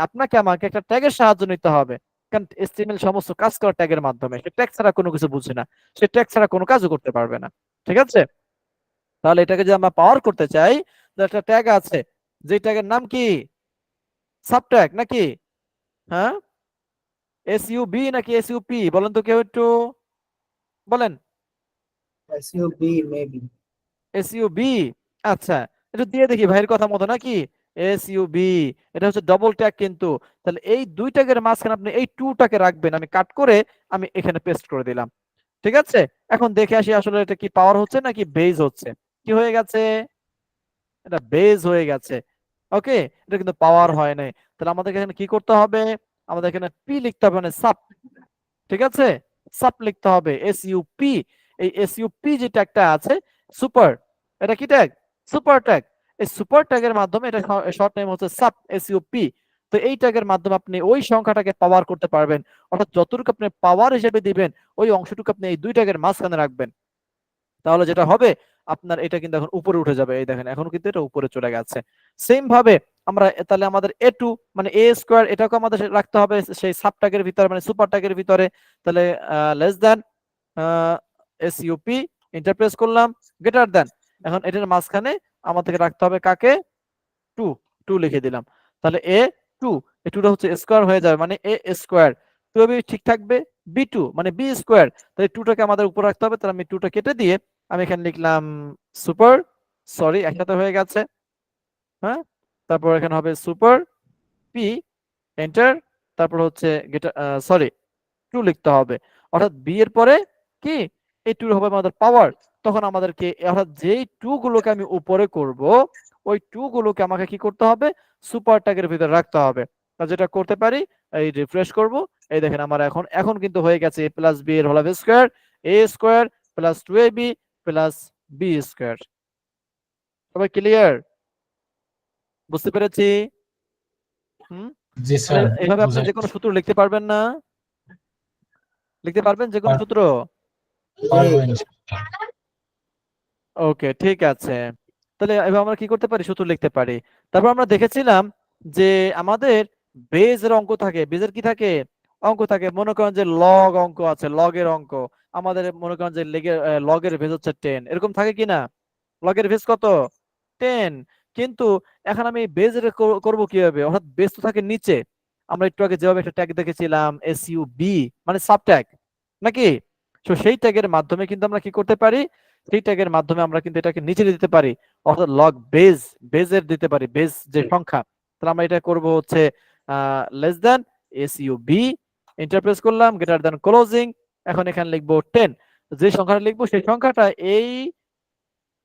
আপনাকে আমাকে একটা ট্যাগের সাহায্য নিতে হবে। কারণ এসটিএমএল সমস্ত কাজ করে ট্যাগের মাধ্যমে। সে ট্যাগ ছাড়া কোনো কিছু বুঝে না, সে ট্যাগ ছাড়া কোনো কাজও করতে পারবে না। ঠিক আছে, তাহলে এটাকে যদি আমরা পাওয়ার করতে চাই, তো একটা ট্যাগ আছে, যে ট্যাগের নাম কি সাব ট্যাগ নাকি? হ্যাঁ, এসইউবি নাকি এসইউপি বলেন তো কেউ একটু বলেন। SUV maybe. এসইউবি, আচ্ছা, একটু দিয়ে দেখি ভাইয়ের কথা মতো নাকি? এসইউবি, এটা হচ্ছে ডবল ট্যাগ কিন্তু। তাহলে এই দুই ট্যাগের মাঝখানে আপনি এই টুটাকে রাখবেন। আমি কাট করে আমি এখানে পেস্ট করে দিলাম। ঠিক আছে, এখন দেখে আসি আসলে এটা কি পাওয়ার হচ্ছে নাকি বেজ হচ্ছে। কি হয়ে গেছে? এটা বেজ হয়ে গেছে। ওকে, এটা কিন্তু পাওয়ার হয় নাই। তাহলে আমাদের এখানে কি করতে হবে? আমাদের এখানে পি লিখতে হবে, মানে সাব। ঠিক আছে, সাব লিখতে হবে, এসইউপি। এই এসইউপি যে ট্যাগটা আছে সুপার, এটা কি ট্যাগ? Super tag. এই সুপার ট্যাগের মাধ্যমে, এটা শর্ট নেম হচ্ছে সাব এসইউপি। তো এই ট্যাগের মাধ্যমে আপনি ওই সংখ্যাটাকে পাওয়ার করতে পারবেন। অর্থাৎ যতটুকু আপনি পাওয়ার হিসেবে দিবেন, ওই অংশটুকু আপনি এই দুই ট্যাগের মাঝখানে রাখবেন। তাহলে যেটা হবে, আপনার এটা কিন্তু এখন উপরে উঠে যাবে। এই দেখেন, এখন কিন্তু এটা উপরে চলে গেছে। সেম ভাবে আমরা তাহলে আমাদের a2 মানে a স্কয়ার, এটাকে আমাদের রাখতে হবে সেই সাব ট্যাগের ভিতরে, মানে সুপার ট্যাগের ভিতরে। তাহলে লেস দ্যান এসইউপি, ইন্টারপ্রেস করলাম, গ্রেটার দ্যান। এখন এটার মাঝখানে আমাদেরকে রাখতে হবে কাকে? 2। 2 লিখে দিলাম। তাহলে a2, এই 2টা হচ্ছে স্কয়ার হয়ে যাবে, মানে a স্কয়ার। 2b ঠিক থাকবে, b2 মানে b স্কয়ার। তাহলে 2টাকে আমাদের উপর রাখতে হবে। তাহলে আমি 2টা কেটে দিয়ে আমি এখানে লিখলাম সুপার, সরি একসাথে হয়ে গেছে। হ্যাঁ, তারপর এখানে হবে সুপার পি, এন্টার, তারপর হচ্ছে সরি 2 লিখতে হবে। অর্থাৎ বি এর পরে কি এই 2 হবে আমাদের পাওয়ার। তখন আমাদেরকে অর্থাৎ যেই 2 গুলোকে আমি উপরে করব, ওই 2 গুলোকে আমাকে কি করতে হবে? সুপার ট্যাগের ভিতরে রাখতে হবে। যেটা করতে পারি, এই রিফ্রেশ করব, এই দেখেন আমার এখন এখন কিন্তু হয়ে গেছে a প্লাস বি এর whole square, a square plus 2ab plus b square. সবাই ক্লিয়ার? বুঝতে পেরেছি? হুম জি তাহলে স্যার এভাবে আপনি বোঝা যে কোনো সূত্র লিখতে পারবেন না? লিখতে পারবেন যে কোনো পার- সূত্র? পারবো ইনশাআল্লাহ। ওকে, ঠিক আছে। তাহলে এবার আমরা কি করতে পারি? সূত্র লিখতে পারি। তারপর আমরা দেখেছিলাম যে আমাদের বেজের অঙ্ক থাকে। বেজের কি থাকে? অঙ্ক থাকে। মনে করেন যে লগ অঙ্ক আছে, লগের অঙ্ক। আমাদের মনে করেন যে লগের বেজ হচ্ছে 10, এরকম থাকে কি না? লগের বেজ কত? 10। কিন্তু এখন আমি বেজের করব কিভাবে? অর্থাৎ বেজ তো থাকে নিচে। আমরা একটু আগে যেভাবে একটা ট্যাগ দেখেছিলাম এসইউবি, মানে সাব ট্যাগ, নাকি? তো সেই ট্যাগের মাধ্যমে কিন্তু আমরা কি করতে পারি? সেই ট্যাগের মাধ্যমে আমরা কিন্তু এটাকে নিচে দিতে পারি, অর্থাৎ লগ বেজের দিতে পারি, বেজ যে সংখ্যা। তাহলে আমরা এটা করব হচ্ছে লেস দ্যান এসইউবি, ইন্টারপ্রেস করলাম, গ্রেটার দ্যান ক্লোজিং। এখন এখানে লিখবো 10। যে সংখ্যাটা লিখবো সেই সংখ্যাটা এই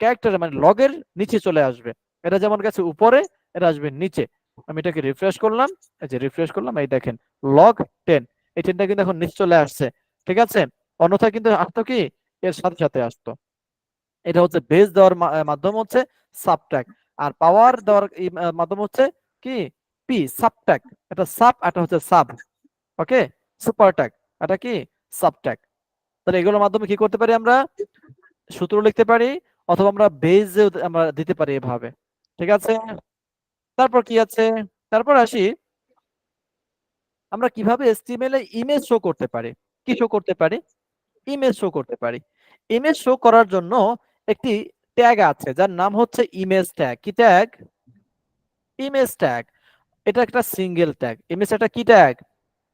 ক্যারেক্টারে মানে লগের নিচে চলে আসবে। এটা যেমন গেছে উপরে, এটা আসবে নিচে। আমি এটাকে রিফ্রেশ করলাম, এই যে রিফ্রেশ করলাম, এই দেখেন লগ 10। এই 10টা কিন্তু এখন নিচে চলে আসছে, ঠিক আছে? অন্যথায় কিন্তু আসতো কি এর সাথে সাথে আসতো। এটা হচ্ছে বেস দেওয়ার মাধ্যম হচ্ছে সাবট্রাক্ট, আর পাওয়ার দেওয়ার মাধ্যম হচ্ছে কি পি, সাবট্রাক্ট। এটা সাব, এটা হচ্ছে সাব। ওকে, সুপারট্রাক্ট, এটা কি সাবট্রাক্ট। তাহলে এগুলোর মাধ্যমে কি করতে পারি? আমরা সূত্র লিখতে পারি, অথবা আমরা বেজ আমরা দিতে পারি এভাবে, ঠিক আছে? তারপর কি আছে? তারপর আসি আমরা কিভাবে এসটিএমএল এ ইমেজ শো করতে পারি। কি শো করতে পারি? ইমেজ শো করতে পারি। ইমেজ শো করার জন্য একটি ট্যাগ আছে যার নাম হচ্ছে ইমেজ ট্যাগ। কি ট্যাগ? Image tag. এটা একটা সিঙ্গেল ট্যাগ। ইমেজ একটা কি ট্যাগ?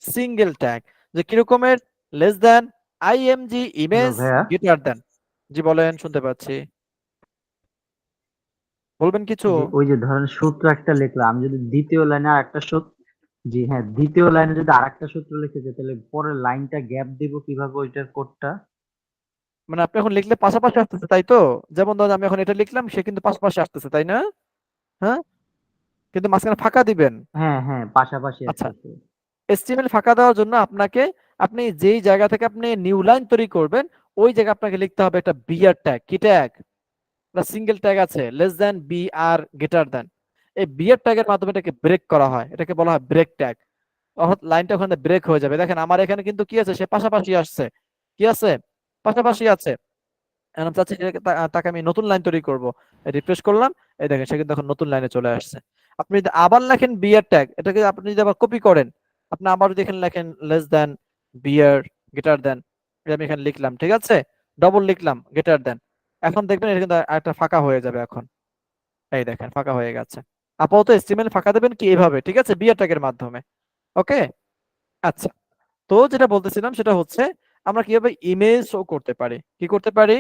Single tag. যে কিরকমের? লেস দ্যান আইএমজি ইমেজ ভাইয়া, গ্রেটার দ্যান। জি বলেন, শুনতে পাচ্ছি, বলবেন কিছু? যে ওই যে ধরেন সূত্র একটা লিখলাম, আমি যদি দ্বিতীয় লাইনে আর একটা সূত্র, জি হ্যাঁ, দ্বিতীয় লাইনে যদি আর একটা সূত্র লিখে যাই, তাহলে পরের লাইনটা গ্যাপ দিব কিভাবে ওইটার কোডটা? মানে আপনি এখন লিখলে পাশাপাশি আসতেছে, তাই তো? যেমন ধরুন আমি এখন এটা লিখলাম, সে কিন্তু পাশাপাশি আসতেছে, তাই না? হ্যাঁ, কিন্তু মাঝখানে ফাঁকা দিবেন। হ্যাঁ হ্যাঁ, পাশাপাশি আচ্ছা, আসতেছে। এসটিএমএল ফাঁকা দেওয়ার জন্য আপনাকে, আপনি যেই জায়গা থেকে আপনি নিউ লাইন তৈরি করবেন, ওই জায়গায় আপনাকে লিখতে হবে একটা বিআর ট্যাগ। কি ট্যাগ? একটা সিঙ্গেল ট্যাগ আছে, লেস দ্যান বি আর গ্রেটার দ্যান। এই বিআর ট্যাগের মাধ্যমে এটাকে ব্রেক করা হয়, এটাকে বলা হয় ব্রেক ট্যাগ। অর্থাৎ লাইনটা ওখানে ব্রেক হয়ে যাবে। দেখেন আমার এখানে কিন্তু কি আছে, সে পাশাপাশি আসছে। কি আছে? পাশাপাশি আছে। এখন চাচ্ছি যে তাকে আমি নতুন লাইন তৈরি করব। রিফ্রেশ করলাম, এই দেখেন সে কিন্তু এখন নতুন লাইনে চলে আসছে। আপনি যদি আবার লেখেন বিয়ার ট্যাগ, এটাকে আপনি যদি আবার কপি করেন, আপনি আবার যদি এখানে লেখেন লেস দ্যান বিয়ার গ্রেটার দ্যান, এটা আমি এখানে লিখলাম, ঠিক আছে? ডবল লিখলাম গ্রেটার দ্যান। এখন দেখবেন এটা কিন্তু একটা ফাঁকা হয়ে যাবে এখন। এই দেখেন ফাঁকা হয়ে গেছে। আপাতত এসটিএমএল ফাঁকা দেবেন কি এভাবে, ঠিক আছে? বিয়ার ট্যাগের মাধ্যমে। ওকে, আচ্ছা। তো যেটা বলতেছিলাম সেটা হচ্ছে আমরা কিভাবে ইমেজ শো করতে পারি। কি করতে পারি?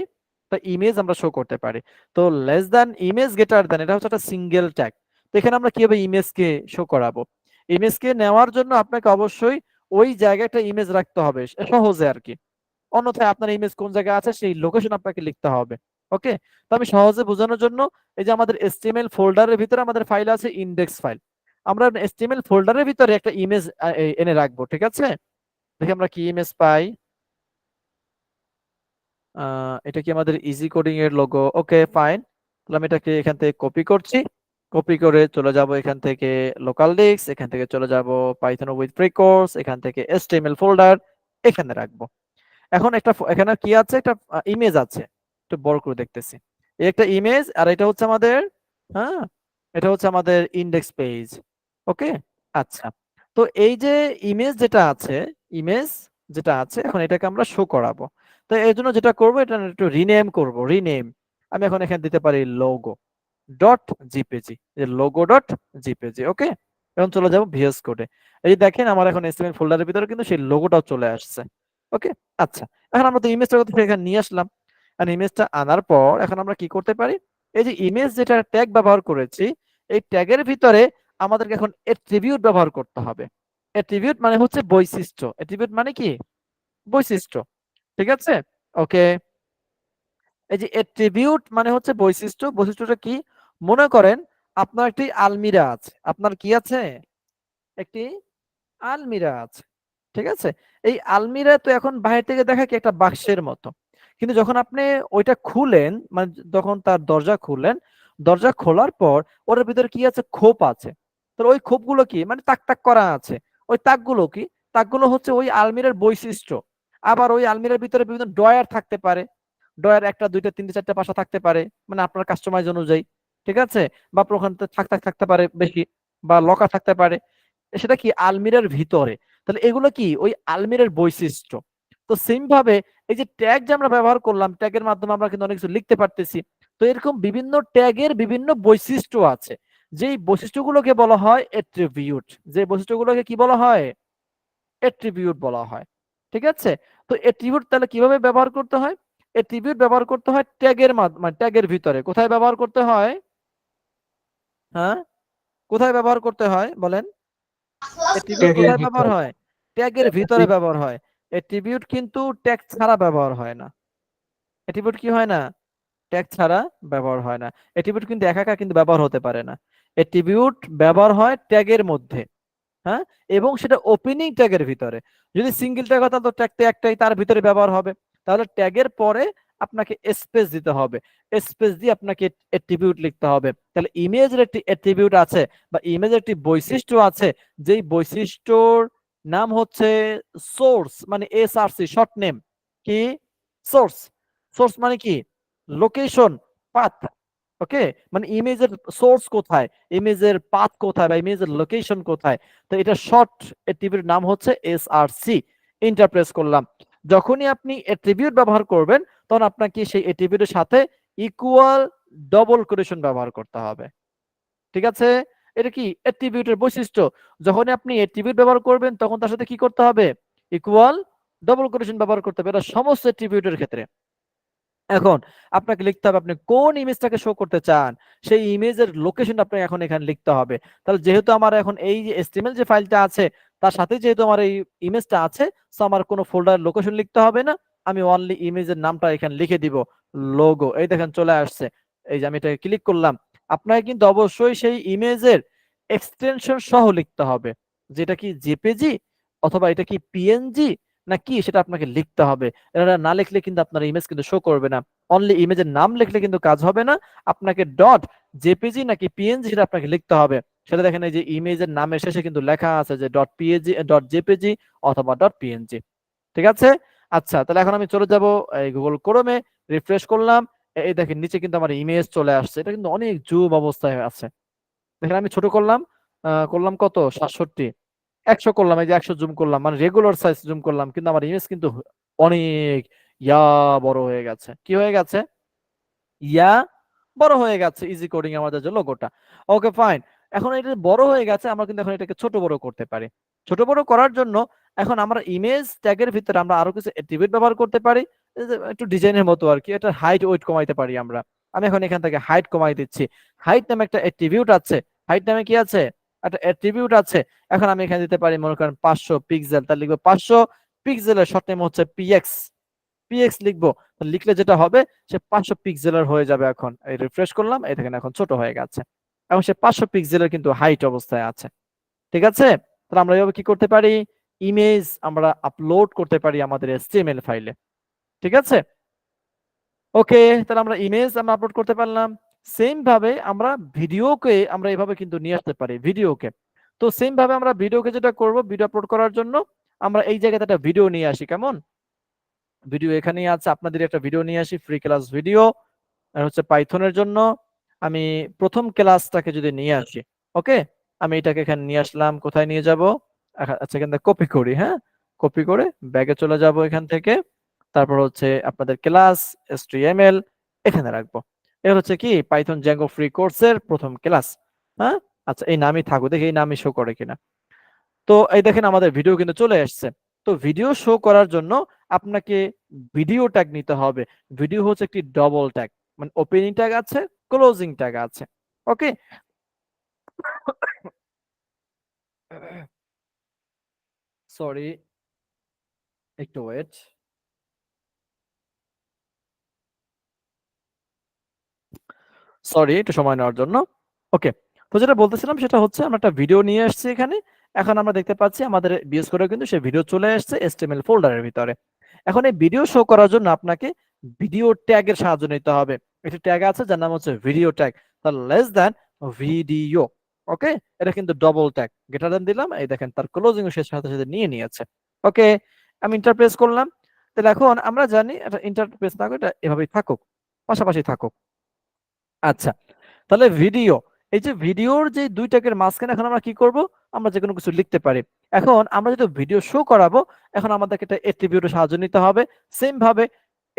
তো ইমেজ আমরা শো করতে পারি। তো less than image greater than, এটা হচ্ছে একটা সিঙ্গেল ট্যাগ। তো এখানে আমরা কিভাবে ইমেজকে শো করাবো? ইমেজকে নেওয়ার জন্য আপনাকে অবশ্যই ওই জায়গায় একটা ইমেজ রাখতে হবে, সহজে আর কি। অন্যথায় আপনার ইমেজ কোন জায়গায় আছে সেই লোকেশন আপনাকে লিখতে হবে। ওকে, তো আমি সহজে বোঝানোর জন্য, এই যে আমাদের এসটিএমএল ফোল্ডারের ভিতরে আমাদের ফাইল আছে ইনডেক্স ফাইল। আমরা এসটিএমএল ফোল্ডারের ভিতরে একটা ইমেজ এনে রাখবো, ঠিক আছে? দেখি আমরা কি ইমেজ পাই। এটা কি আমাদের ইজি কোডিং এর লোগো? Okay fine. তাহলে আমি এটাকে এখান থেকে কপি করছি, কপি করে চলে যাব এখান থেকে লোকাল ডিস্ক, এখান থেকে চলে যাব পাইথন উইথ প্রি কোর্স, এখান থেকে এসটিএমএল ফোল্ডার এখানে রাখবো। এখন একটা এখানে কি আছে, একটা ইমেজ আছে, একটু বড় করে দেখতেছি। এই একটা ইমেজ, আর এটা হচ্ছে আমাদের, হ্যাঁ, এটা হচ্ছে আমাদের ইনডেক্স পেজ। ওকে, আচ্ছা। তো এই যে ইমেজ যেটা আছে, ইমেজ যেটা আছে, এখন এটাকে আমরা শো করাবো। তো এর জন্য যেটা করবো, এটা একটু রিনেম করব। রিনেম আমি এখন এখানে দিতে পারি লোগো ডট জিপিজি, যে লোগো ডট জিপিজি। ওকে, এখন চলে যাবো ভিএস কোডে। এই যে দেখেন আমার এখন এসটিএমএল ফোল্ডারের ভিতরে কিন্তু সেই লোগোটাও চলে আসছে। ওকে, আচ্ছা। এখন আমরা তো ইমেজটা এখানে নিয়ে আসলাম, আর ইমেজটা আনার পর এখন আমরা কি করতে পারি? এই যে ইমেজ যেটা ট্যাগ ব্যবহার করেছি, এই ট্যাগের ভিতরে আমাদেরকে এখন এট্রিবিউট ব্যবহার করতে হবে। এট্রিবিউট মানে হচ্ছে বৈশিষ্ট্য। এট্রিবিউট মানে কি? বৈশিষ্ট্য, ঠিক আছে? ওকে, এই যে এট্রিবিউট মানে হচ্ছে বৈশিষ্ট্য। বৈশিষ্ট্যটা কি? মনে করেন আপনার একটি আলমিরা আছে, আপনার কি আছে? একটি আলমিরা আছে, ঠিক আছে? এই আলমিরা তো এখন বাইরে থেকে দেখা কি একটা বাক্সের মতো, কিন্তু যখন আপনি ওইটা খুলেন, মানে যখন তার দরজা খুললেন, দরজা খোলার পর ওর ভিতরে কি আছে? খোপ আছে। তো তাহলে ওই খোপগুলো কি মানে তাক তাক করা আছে, ওই তাকগুলো কি, তাকগুলো হচ্ছে ওই আলমিরার বৈশিষ্ট্য। আবার ওই আলমিরার ভিতরে বিভিন্ন ড্রয়ার থাকতে পারে, ড্রয়ার 1টা 2টা 3টে 4টে 5টা থাকতে পারে, মানে আপনার কাস্টমাইজ অনুযায়ী, ঠিক আছে, বা আপনার ওখানে থাকতে পারে বেশি, বা লকার থাকতে পারে, সেটা কি আলমিরার ভিতরে। তাহলে এগুলো কি ওই আলমিরার বৈশিষ্ট্য। তো সেম ভাবে এই যে ট্যাগ যে আমরা ব্যবহার করলাম, ট্যাগের মাধ্যমে আমরা কিন্তু অনেক কিছু লিখতে পারতেছি। তো এরকম বিভিন্ন ট্যাগের বিভিন্ন বৈশিষ্ট্য আছে, যেই বৈশিষ্ট্যগুলোকে বলা হয় অ্যাট্রিবিউট। যে বৈশিষ্ট্যগুলোকে কি বলা হয়? অ্যাট্রিবিউট বলা হয়, ঠিক আছে। তো অ্যাট্রিবিউট তাহলে কিভাবে ব্যবহার করতে হয়? অ্যাট্রিবিউট ব্যবহার করতে হয় ট্যাগের মাধ্যমে, ট্যাগের ভিতরে। কোথায় ব্যবহার করতে হয়? হ্যাঁ, কোথায় ব্যবহার করতে হয় বলেন? অ্যাট্রিবিউট ট্যাগের কোথায় ব্যবহার ভিতরে। হয়? ট্যাগের ভিতরে ব্যবহার হয়। অ্যাট্রিবিউট কিন্তু ট্যাগ ছাড়া ব্যবহার হয় না। অ্যাট্রিবিউট কি হয় না? ট্যাগ ছাড়া ব্যবহার হয় না। অ্যাট্রিবিউট কিন্তু একা একা কিন্তু ব্যবহার হতে পারে না। অ্যাট্রিবিউট ব্যবহার হয় ট্যাগের মধ্যে, হ্যাঁ, এবং সেটা ওপেনিং ট্যাগের ভিতরে। যদি সিঙ্গেল ট্যাগ হয় তাহলে তো ট্যাগ তো একটাই, তার ভিতরে ব্যবহার হবে। তাহলে ট্যাগের পরে আপনাকে স্পেস দিতে হবে, স্পেস দিয়ে আপনাকে অ্যাট্রিবিউট লিখতে হবে। তাহলে ইমেজের একটি অ্যাট্রিবিউট আছে বা ইমেজের একটি বৈশিষ্ট্য আছে, যেই বৈশিষ্ট্যর নাম হচ্ছে সোর্স, মানে এসআরসি শর্ট নেম। কি? সোর্স। সোর্স মানে কি? Location, path. ওকে, মানে ইমেজের সোর্স কোথায়, ইমেজের পাথ কোথায়, বা ইমেজের লোকেশন কোথায়। তো এটা শর্ট অ্যাট্রিবিউট নাম হচ্ছে এসআরসি। ইন্টারপ্রেস করলাম। যখনই আপনি অ্যাট্রিবিউট ব্যবহার করবেন, তখন আপনাকে সেই অ্যাট্রিবিউটের সাথে ইকুয়াল ডবল কোটেশন ব্যবহার করতে হবে, ঠিক আছে। এটা কি অ্যাট্রিবিউটের বৈশিষ্ট্য। যখনই আপনি অ্যাট্রিবিউট ব্যবহার করবেন, তখন তার সাথে কি করতে হবে? ইকুয়াল ডবল কোটেশন ব্যবহার করতে হবে। এটা সমস্ত অ্যাট্রিবিউটের ক্ষেত্রে। এখন আপনাকে লিখতে হবে আপনি কোন ইমেজটাকে শো করতে চান, সেই ইমেজের লোকেশনটা আপনাকে এখন এখানে লিখতে হবে। তাহলে যেহেতু আমার এখন এই যে এসটিএমএল যে ফাইলটা আছে, তার সাথে যেহেতু আমার এই ইমেজটা আছে, সো আমার কোনো ফোল্ডার লোকেশন লিখতে হবে না। আমি অনলি ইমেজের নামটা এখানে লিখে দিব, লোগো। এই দেখেন চলে আসছে। এই যে আমি এটাকে ক্লিক করলাম। আপনাকে কিন্তু অবশ্যই সেই ইমেজের এক্সটেনশন সহ লিখতে হবে, যেটা কি জেপিজি অথবা এটা কি পিএনজি না কি, সেটা আপনাকে লিখতে হবে। এটা না লিখলে কিন্তু আপনার ইমেজ কিন্তু শো করবে না। অনলি ইমেজের নাম লিখলে কিন্তু কাজ হবে না, আপনাকে ডট জেপিজি নাকি পিএনজি সেটা আপনাকে লিখতে হবে। সেটা দেখেন এই যে ইমেজের নামের শেষে কিন্তু লেখা আছে যে ডট পিএনজি, ডট জেপিজি অথবা ডট পিএনজি, ঠিক আছে। আচ্ছা, তাহলে এখন আমি চলে যাব এই গুগল ক্রোমে, রিফ্রেশ করলাম। এই দেখেন নিচে কিন্তু আমার ইমেজ চলে আসছে। এটা কিন্তু অনেক জুম অবস্থায় আছে। দেখেন আমি ছোট করলাম, করলাম কত 67, 100 করলাম, এই যে 100 জুম করলাম, মানে রেগুলার সাইজ জুম করলাম, কিন্তু আমার ইমেজ কিন্তু অনেক বড় হয়ে গেছে। কি হয়ে গেছে? ইয়া বড় হয়ে গেছে। ইজি কোডিং আমাদের যে লোগোটা। Okay fine. এখন এটা বড় হয়ে গেছে, আমরা কিন্তু এখন এটাকে ছোট বড় করতে পারি। ছোট বড় করার জন্য এখন আমরা ইমেজ ট্যাগের ভিতরে আমরা আরো কিছু অ্যাট্রিবিউট ব্যবহার করতে পারি, একটু ডিজাইনের মতো আর কি। এটা হাইট ওয়েট কমাইতে পারি আমরা। আমি এখন এখান থেকে হাইট কমাই দিচ্ছি। হাইট নামে একটা অ্যাট্রিবিউট আছে। হাইট নামে কি আছে? একটা অ্যাট্রিবিউট আছে। এখন আমি এখানে দিতে পারি মনে করেন 500 পিক্সেল। তাহলে লিখবো 500 পিক্সেলের শর্ট নেম হচ্ছে পিএক্স। পিএক্স লিখবো। লিখলে যেটা হবে সে 500 পিক্সেলের হয়ে যাবে। এখন এই রিফ্রেশ করলাম, এই দেখেন এখন ছোট হয়ে গেছে। এবং সে 500 পিক্সেলের কিন্তু হাইট অবস্থায় আছে, ঠিক আছে। তাহলে আমরা এইভাবে কি করতে পারি? ইমেজ আমরা আপলোড করতে পারি আমাদের এচটিএমএল ফাইলে, ঠিক আছে। ওকে, তাহলে আমরা ইমেজ আমরা আপলোড করতে পারলাম। সেম ভাবে আমরা ভিডিওকে আমরা এভাবে কিন্তু নিয়ে আসতে পারি, ভিডিওকে। তো সেম ভাবে আমরা ভিডিওকে যেটা করব, ভিডিও আপলোড করার জন্য আমরা এই জায়গাতে একটা ভিডিও নিয়ে আসি। কেমন ভিডিও? এখানেই আছে। আপনাদের একটা ভিডিও নিয়ে আসি, ফ্রি ক্লাস ভিডিও, আর হচ্ছে পাইথনের জন্য। আমি প্রথম ক্লাসটাকে যদি নিয়ে আসি, ওকে, আমি এটাকে এখানে নিয়ে আসলাম। কোথায় নিয়ে যাব? আচ্ছা, এখান থেকে কপি করি। হ্যাঁ, কপি করে ব্যাগে চলে যাব এখান থেকে। তারপর হচ্ছে আপনাদের ক্লাস HTML এখানে রাখবো। এর হচ্ছে কি পাইথন জ্যাঙ্গো ফ্রি কোর্সের প্রথম ক্লাস। হ্যাঁ, আচ্ছা, এই নামই থাকো, দেখি এই নামই শো করে কিনা। তো এই দেখেন আমাদের ভিডিও কিন্তু চলে আসছে। তো ভিডিও শো করার জন্য আপনাকে ভিডিও ট্যাগ নিতে হবে। ভিডিও হচ্ছে একটি ডবল ট্যাগ, মানে ওপেনিং ট্যাগ আছে, ক্লোজিং ট্যাগ আছে। ওকে, সরি, একটু ওয়েট। সরি, একটু সময় নেওয়ার জন্য। ওকে, তো যেটা বলতেছিলাম সেটা হচ্ছে আমরা একটা ভিডিও নিয়ে আসছি এখানে। এখন আমরা দেখতে পাচ্ছি আমাদের বিএস কোডে কিন্তু সেই ভিডিও চলে আসছে HTML ফোল্ডারের ভিতরে। এখন এই ভিডিও শো করার জন্য আপনাকে ভিডিও ট্যাগের সাহায্য নিতে হবে। একটি ট্যাগ আছে যার নাম হচ্ছে ভিডিও ট্যাগ, তার লেস দ্যান ভিডিও। ওকে, এটা কিন্তু ডবল ট্যাগ, গ্রেটার দেন দিলাম, এই দেখেন তার ক্লোজিং এর সাথে সাথে নিয়ে নিয়েছে। ওকে, আমি ইন্টারপ্রেস করলাম। তাহলে এখন আমরা জানি এটা ইন্টারপ্রেস না করে এটা এভাবেই থাকুক, পাশাপাশি থাকুক। আচ্ছা, তাহলে ভিডিও, এই যে ভিডিওর যে দুই ট্যাগের মাঝখানে এখন আমরা কি করব, আমরা যে কোনো কিছু লিখতে পারি। এখন আমরা যদি ভিডিও শো করাবো, এখন আমাদেরকে একটা অ্যাট্রিবিউটের সাহায্য নিতে হবে, সেম ভাবে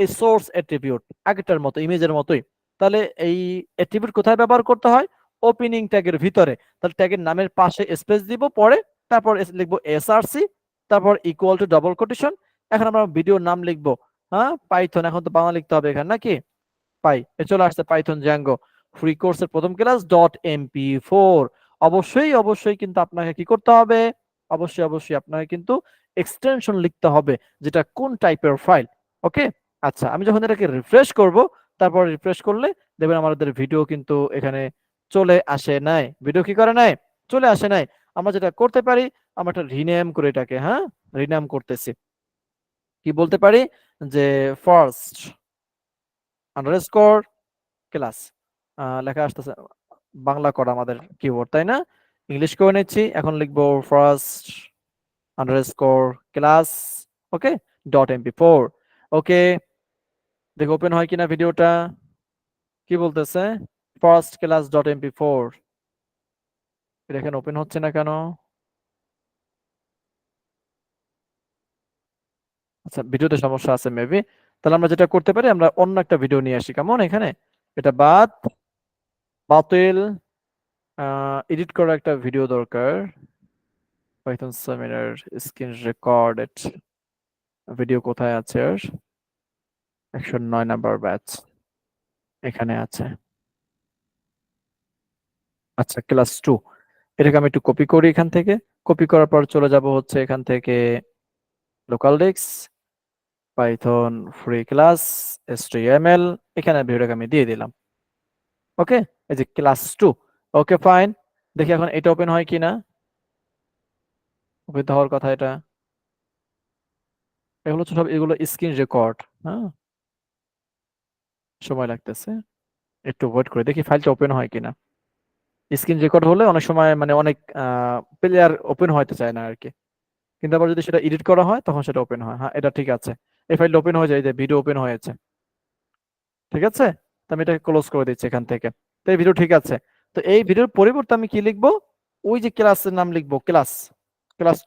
এই সোর্স অ্যাট্রিবিউট আগেরটার মতো, ইমেজের মতোই। তাহলে এই অ্যাট্রিবিউট কোথায় ব্যবহার করতে হয়, ওপেনিং ট্যাগের ভিতরে। তাহলে ট্যাগের নামের পাশে স্পেস দিব, পরে তারপর লিখবো এসআরসি, তারপর ইকুয়াল টু ডাবল কোটেশন। এখন আমরা ভিডিওর নাম লিখবো, হ্যাঁ পাইথন, এখন তো বাংলা লিখতে হবে এখানে নাকি, পাই চলে আসছে পাইথন জ্যাঙ্গো ফ্রি কোর্সের প্রথম ক্লাস .mp4। অবশ্যই কিন্তু আপনাকে কি করতে হবে, অবশ্যই আপনাকে কিন্তু এক্সটেনশন লিখতে হবে, যেটা কোন টাইপের ফাইল। ওকে, আচ্ছা, আমি যখন এটাকে রিফ্রেশ করব, তারপর রিফ্রেশ করলে দেখবেন আমাদের ভিডিও কিন্তু এখানে চলে আসে নাই। ভিডিও কি করে নাই, চলে আসে নাই। আমরা যেটা করতে পারি, আমরা একটা রিনেম করে এটাকে, হ্যাঁ রিনেম করতেছি, কি বলতে পারি যে ফার্স্ট আন্ডারস্কোর ক্লাস, লেখা আসতেছে, বাংলা করা আমাদের কিবোর্ড তাই না, ইংলিশ করে নিচ্ছি। এখন লিখবো ফার্স্ট আন্ডারস্কোর ক্লাস, ওকে .mp4। ওকে, দেখো ওপেন হয় কিনা ভিডিওটা, কি বলতেছে ফার্স্ট ক্লাস .mp4, এটা এখানে ওপেন হচ্ছে না কেন? আচ্ছা, ভিডিওতে সমস্যা আছে মেবি। তাহলে আমরা যেটা করতে পারি, আমরা অন্য একটা ভিডিও নিয়ে আসি, কেমন, এখানে এটা বাতিল এডিট করা একটা ভিডিও দরকার, Python seminar screen recorded video কোথায় আছে, 109 নাম্বার ব্যাচ এখানে আছে। আচ্ছা, ক্লাস 2, এটাকে আমি একটু কপি করি, এখান থেকে কপি করার পর চলে যাব হচ্ছে এখান থেকে local disk Python free class HTML, এখানে ভিডিওটাকে আমি দিয়ে দিলাম। ওকে, এই যে ক্লাস 2। ওকে ফাইন, দেখি এখন এটা ওপেন হয় কিনা, ওপেন হওয়ার কথা এটা, এগুলো সব এগুলো স্ক্রিন রেকর্ড, হ্যাঁ সময় লাগতেছে, একটু ওয়েট করে দেখি ফাইলটা ওপেন হয় কিনা। স্ক্রিন রেকর্ড হলে অনেক সময় মানে অনেক প্লেয়ার ওপেন হতে চায় না আর কি, কিন্তু আবার যদি সেটা এডিট করা হয় তখন সেটা ওপেন হয়। হ্যাঁ এটা ঠিক আছে, এই ফাইলটা ওপেন হয়ে যায়, যে ভিডিও ওপেন হয়েছে, ঠিক আছে। তো আমি এটাকে ক্লোজ করে দিচ্ছি এখান থেকে। তো এই ভিডিও ঠিক আছে। তো এই ভিডিওর পরিবর্তে আমি কি লিখবো, ওই যে ক্লাসের নাম লিখবো, ক্লাস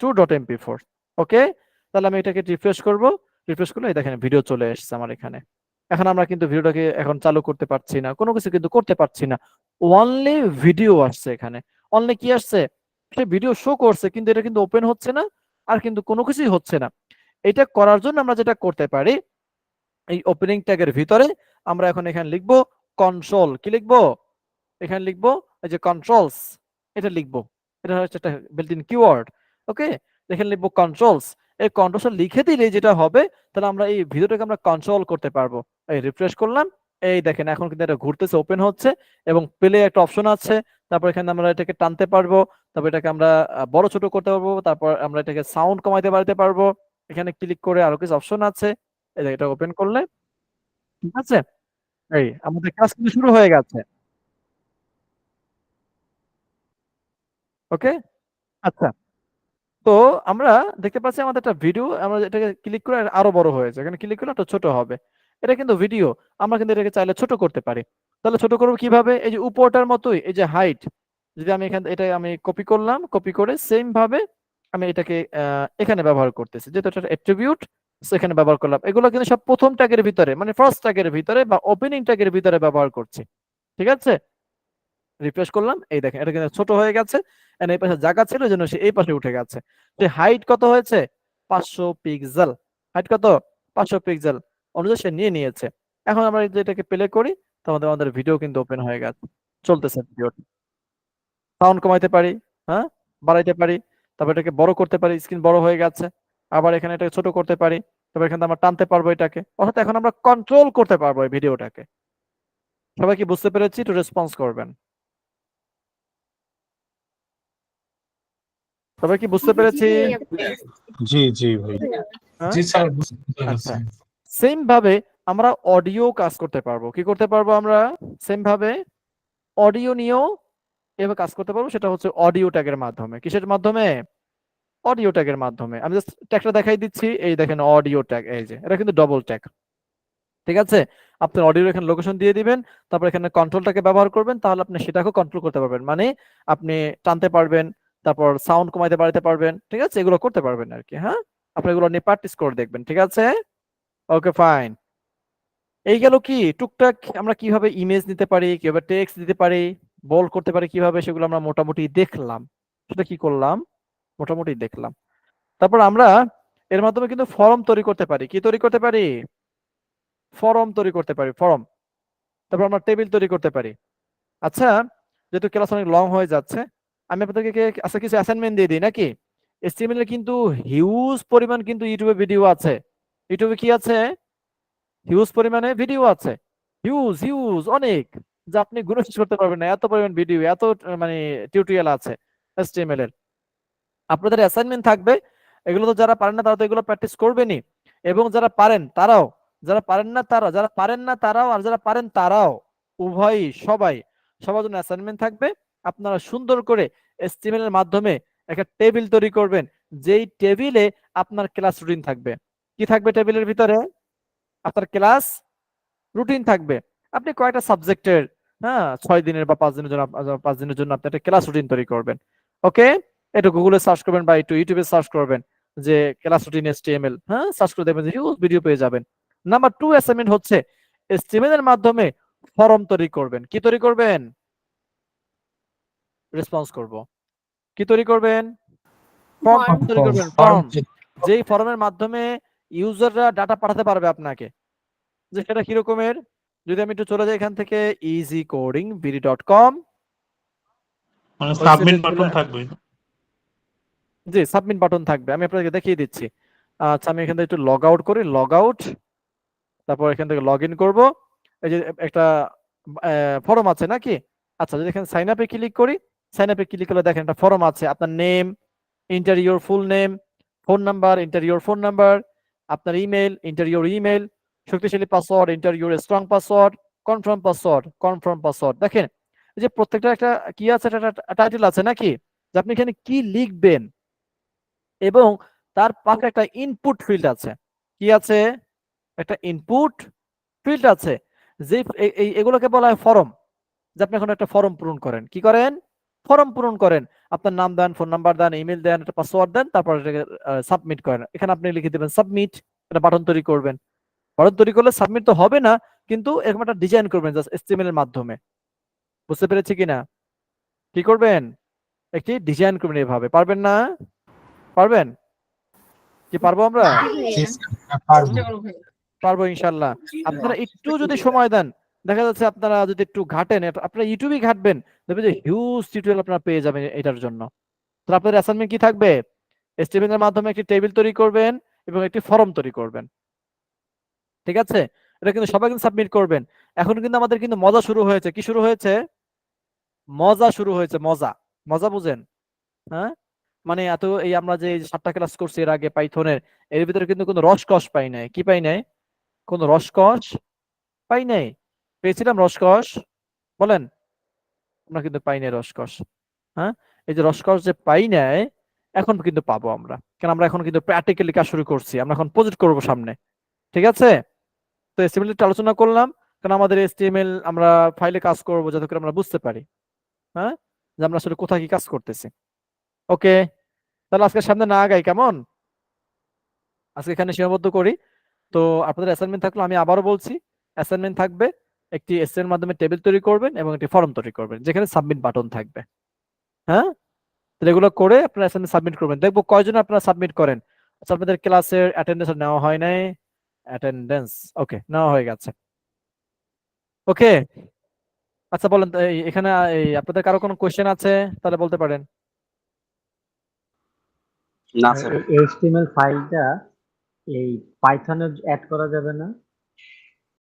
2.mp4। ওকে, তাহলে আমি এটাকে রিফ্রেশ করব, রিফ্রেশ করলে এই দেখেন ভিডিও চলে এসেছে আমার এখানে। এখন আমরা কিন্তু ভিডিওটাকে এখন চালু করতে পারছি না, কোনো কিছু কিন্তু করতে পারছি না, অনলি ভিডিও আসছে এখানে, অনলি কি আসছে, সে ভিডিও শো করছে, কিন্তু এটা কিন্তু ওপেন হচ্ছে না, আর কিন্তু কোনো কিছুই হচ্ছে না। এটা করার জন্য আমরা যেটা করতে পারি, এই ওপেনিং ট্যাগের ভিতরে আমরা এখন এখানে লিখবো কন্ট্রোল, কি লিখবো, এখানে লিখবো এই যে কন্ট্রোলস, এটা লিখবো, এটা হচ্ছে একটা বিল্ট ইন কিওয়ার্ড। ওকে, এখানে লিখবো কন্ট্রোলস, এই কন্ট্রোলস লিখে দিলে যেটা হবে, তাহলে আমরা এই ভিডিওটাকে আমরা কন্ট্রোল করতে পারবো। এই রিফ্রেশ করলাম, এই দেখেন এখন কিন্তু এটা ঘুরতেছে, ওপেন হচ্ছে, এবং প্লে একটা অপশন আছে, তারপর এখানে আমরা এটাকে টানতে পারবো, তারপর এটাকে আমরা বড় ছোট করতে পারবো, তারপর আমরা এটাকে সাউন্ড কমাইতে পারতে পারবো, এখানে ক্লিক করে আরো কিছু অপশন আছে, এটা ওপেন করলে, ঠিক আছে। এই আমাদের ক্লাস কিন্তু শুরু হয়ে গেছে। ওকে, আচ্ছা, তো আমরা দেখতে পাচ্ছি আমাদের একটা ভিডিও, আমরা এটাকে ক্লিক করে আরো বড় হয়েছে, এখানে ক্লিক করলে একটা ছোট হবে, এটা কিন্তু ভিডিও, আমরা কিন্তু এটাকে চাইলে ছোট করতে পারি। তাহলে ছোট করবো কিভাবে, এই যে উপরটার মতোই এই যে হাইট, যদি আমি এখানে এটা আমি কপি করলাম, কপি করে সেম ভাবে আমি এটাকে এখানে ব্যবহার করতেছি, যেহেতু এটা অ্যাট্রিবিউট সেখানে ব্যবহার করলাম। এগুলো কিন্তু সব প্রথম ট্যাগের ভিতরে, মানে ফার্স্ট ট্যাগের ভিতরে বা ওপেনিং ট্যাগের ভিতরে ব্যবহার করছি, ঠিক আছে। রিফ্রেশ করলাম, এই দেখেন এটা কিন্তু ছোট হয়ে গেছে, এন্ড এই পাশে জায়গা ছিল জন্য সে এই পাশে উঠে গেছে। যে হাইট কত হয়েছে, 500 পিক্সেল, হাইট কত 500 পিক্সেল অনুযায়ী সে নিয়ে নিয়েছে। এখন আমরা যদি এটাকে প্লে করি, তাহলে আমাদের ভিডিও কিন্তু ওপেন হয়ে গেছে, চলতেছে ভিডিও, সাউন্ড কমাইতে পারি, হ্যাঁ বাড়াইতে পারি, তারপর এটাকে বড় করতে পারি, স্ক্রিন বড় হয়ে গেছে, আবার এখানে এটাকে ছোট করতে পারি, তারপর এখানে আমরা টানতে পারবো এটাকে, অর্থাৎ এখন আমরা কন্ট্রোল করতে পারবো এই ভিডিওটাকে। সবাই কি বুঝতে পেরেছি, একটু রেসপন্স করবেন, সবাই কি বুঝতে পেরেছি? জি জি ভাই। হ্যাঁ? জি স্যার, বুঝতে আচ্ছা, পেরেছি। সেম ভাবে আমরা অডিও কাজ করতে পারবো, কি করতে পারবো আমরা, সেম ভাবে অডিও নিয়েও এভাবে কাজ করতে পারবো, সেটা হচ্ছে অডিও ট্যাগের মাধ্যমে। কিসের মাধ্যমে? অডিও ট্যাগের মাধ্যমে। আমি জাস্ট ট্যাগটা দেখাই দিচ্ছি, এই দেখেন অডিও ট্যাগ, এই যে এটা কিন্তু ডবল ট্যাগ। ঠিক আছে, আপনার অডিও এখানে লোকেশন দিয়ে দিবেন, তারপর এখানে কন্ট্রোলটাকে ব্যবহার করবেন, তাহলে আপনি সেটাকেও কন্ট্রোল করতে পারবেন, মানে আপনি টানতে পারবেন, তারপর সাউন্ড কমাইতে বাড়াতে পারবেন। ঠিক আছে, এগুলো করতে পারবেন আর কি। হ্যাঁ, আপনি এগুলো নিয়ে প্র্যাকটিস করে দেখবেন। ঠিক আছে, ওকে ফাইন। এই গেল কি টুকটাক আমরা কিভাবে ইমেজ নিতে পারি, কিভাবে টেক্সট দিতে পারি, বোল্ড করতে পারি কিভাবে, সেগুলো আমরা মোটামুটি দেখলাম। সেটা কি করলাম? মোটামুটি দেখলাম। তারপর আমরা এর মাধ্যমে কিন্তু ফর্ম তৈরি করতে পারি। কি তৈরি করতে পারি? ফর্ম তৈরি করতে পারি, ফর্ম। তারপর আমরা টেবিল তৈরি করতে পারি। আচ্ছা, যেহেতু ক্লাস অনেক লং হয়ে যাচ্ছে, আমি আপনাদেরকে আচ্ছা কিছু অ্যাসাইনমেন্ট দিয়ে দিই নাকি? HTML এর কিন্তু হিউজ পরিমাণ কিন্তু ইউটিউবে ভিডিও আছে। ইউটিউবে কি আছে? হিউজ পরিমাণে ভিডিও আছে। হিউজ হিউজ অনেক, যা আপনি গুণে শেষ করতে পারবেন না, এত পরিমাণ ভিডিও, এত মানে টিউটোরিয়াল আছে HTML এর। আপনাদের অ্যাসাইনমেন্ট থাকবে, এগুলো তো যারা পারেন না তারা তো এগুলো প্র্যাকটিস করবেনই, এবং যারা পারেন তারাও, যারা পারেন না তারাও, যারা পারেন না তারাও, আর যারা পারেন তারাও, উভয়ই, সবাই, সবার জন্য অ্যাসাইনমেন্ট থাকবে। আপনারা সুন্দর করে HTML এর মাধ্যমে একটা টেবিল তৈরি করবেন, যেই টেবিলে আপনার ক্লাস রুটিন থাকবে। কি থাকবে টেবিলের ভিতরে? আপনার ক্লাস রুটিন থাকবে। আপনি কয়টা সাবজেক্টের, হ্যাঁ, 6 দিনের বা 5 দিনের জন্য 5 দিনের জন্য আপনি একটা ক্লাস রুটিন তৈরি করবেন। ওকে, একটু গুগলে সার্চ করবেন বা একটু ইউটিউবে সার্চ করবেন যে ক্লাস রুটিন HTML, হ্যাঁ, সার্চ করে দেখবেন যে হিউজ ভিডিও পেয়ে যাবেন। নাম্বার 2 অ্যাসাইনমেন্ট হচ্ছে HTML এর মাধ্যমে ফর্ম তৈরি করবেন। কি তৈরি করবেন? রেসপন্স করব। কি তৈরি করবেন? ফর্ম Form তৈরি করবেন, ফর্ম। যেই ফর্মের মাধ্যমে ইউজাররা ডাটা পাঠাতে পারবে আপনাকে। যে সেটা কি রকমের? যদি আমি একটু চলে যাই এখান থেকে easycodingbd.com, মানে ওই সাবমিট সিরিজ বাটন থাকবে। জি সাবমিট বাটন থাকবে, আমি আপনাদেরকে দেখিয়ে দিচ্ছি। আচ্ছা, আমি এখান থেকে একটু লগ আউট করি, লগ আউট, তারপর এখান থেকে লগ ইন করবো। এই যে একটা ফর্ম আছে নাকি? আচ্ছা, যদি এখানে সাইন আপে ক্লিক করি, সাইন আপে ক্লিক করলে দেখেন একটা ফর্ম আছে। আপনার name, inter your full name, phone number, inter your phone number, আপনার ইমেল, ইন্টার ইউর ইমেল, শক্তিশালী password, inter your strong password, confirm password, confirm password. দেখেন এই যে প্রত্যেকটা একটা কি আছে, একটা টাইটেল আছে নাকি, যে আপনি এখানে কি লিখবেন, এবং তার পাশে একটা ইনপুট ফিল্ড আছে। কি আছে? একটা ইনপুট ফিল্ড আছে, যে এগুলোকে বলা হয় ফর্ম। যে আপনি এখন একটা ফর্ম পূরণ করেন, কি করেন? ফর্ম পূরণ করেন। আপনার নাম দেন, ফোন নাম্বার দেন, ইমেল দেন, একটা পাসওয়ার্ড দেন, তারপর এটাকে সাবমিট করেন। এখানে আপনি লিখে দিবেন সাবমিট, একটা বাটন তৈরি করবেন। বাটন তৈরি করলে সাবমিট তো হবে না, কিন্তু এরকম একটা ডিজাইন করবেন জাস্ট HTML এর মাধ্যমে। বুঝতে পেরেছি কিনা? কি করবেন? একটি ডিজাইন করবেন এভাবে। পারবেন না? পারবেন? কি পারবো আমরা? পারবো ইনশাল্লাহ। আপনারা একটু যদি সময় দেন, দেখা যাচ্ছে আপনারা যদি একটু ঘাটেন, আপনারা ইউটিউবে ঘাটবেন, দেখবেন যে হিউজ টিউটোরিয়াল আপনারা পেয়ে যাবেন এটার জন্য। তো আপনাদের অ্যাসাইনমেন্ট কি থাকবে? HTML এর মাধ্যমে একটি টেবিল তৈরি করবেন এবং একটি ফর্ম তৈরি করবেন। ঠিক আছে, এটা কিন্তু সবাই কিন্তু সাবমিট করবেন। এখন কিন্তু আমাদের কিন্তু মজা শুরু হয়েছে। কি শুরু হয়েছে? মজা শুরু হয়েছে, মজা। মজা বুঝেন? হ্যাঁ, মানে এত এই আমরা যে 7টা ক্লাস করছি এর আগে পাইথনের, এর ভিতরে কিন্তু কোনো রসকস পাই নাই। কি পাই নাই? কোনো রসকস পাই নাই। পেয়েছিলাম রসকস? বলেন। আমরা কিন্তু পাই নাই রসকস। হ্যাঁ, এই যে রসকস যে পাই নাই, এখন কিন্তু পাবো আমরা, কারণ আমরা এখন কিন্তু প্র্যাকটিক্যালি কাজ শুরু করছি, আমরা এখন প্রজেক্ট করবো সামনে। ঠিক আছে, তো HTML একটু আলোচনা করলাম, কারণ আমাদের HTML আমরা ফাইলে কাজ করবো যাতে করে আমরা বুঝতে পারি, হ্যাঁ, যে আমরা আসলে কোথায় কি কাজ করতেছি। ওকে, তাহলে আজকে সামনে না আগাই কেমন? আজকে এখানে সীমাবদ্ধ করি। তো আপনাদের অ্যাসাইনমেন্ট থাকলো, আমি আবারও বলছি, অ্যাসাইনমেন্ট থাকবে একটি HTML এর মাধ্যমে টেবিল তৈরি করবেন এবং একটি ফর্ম তৈরি করবেন, যেখানে সাবমিট বাটন থাকবে। হ্যাঁ, তাহলে এগুলো করে আপনারা অ্যাসাইনমেন্ট সাবমিট করবেন। দেখবো কয়জন আপনারা সাবমিট করেন। আচ্ছা, আপনাদের ক্লাসের অ্যাটেন্ডেন্স নেওয়া হয় নাই? অ্যাটেন্ডেন্স ওকে, নেওয়া হয়ে গেছে। ওকে, আচ্ছা বলেন তো, এখানে আপনাদের কারো কোনো কোশ্চেন আছে? তাহলে বলতে পারেন। HTML ফাইলটা এই পাইথনে অ্যাড করা যাবে না?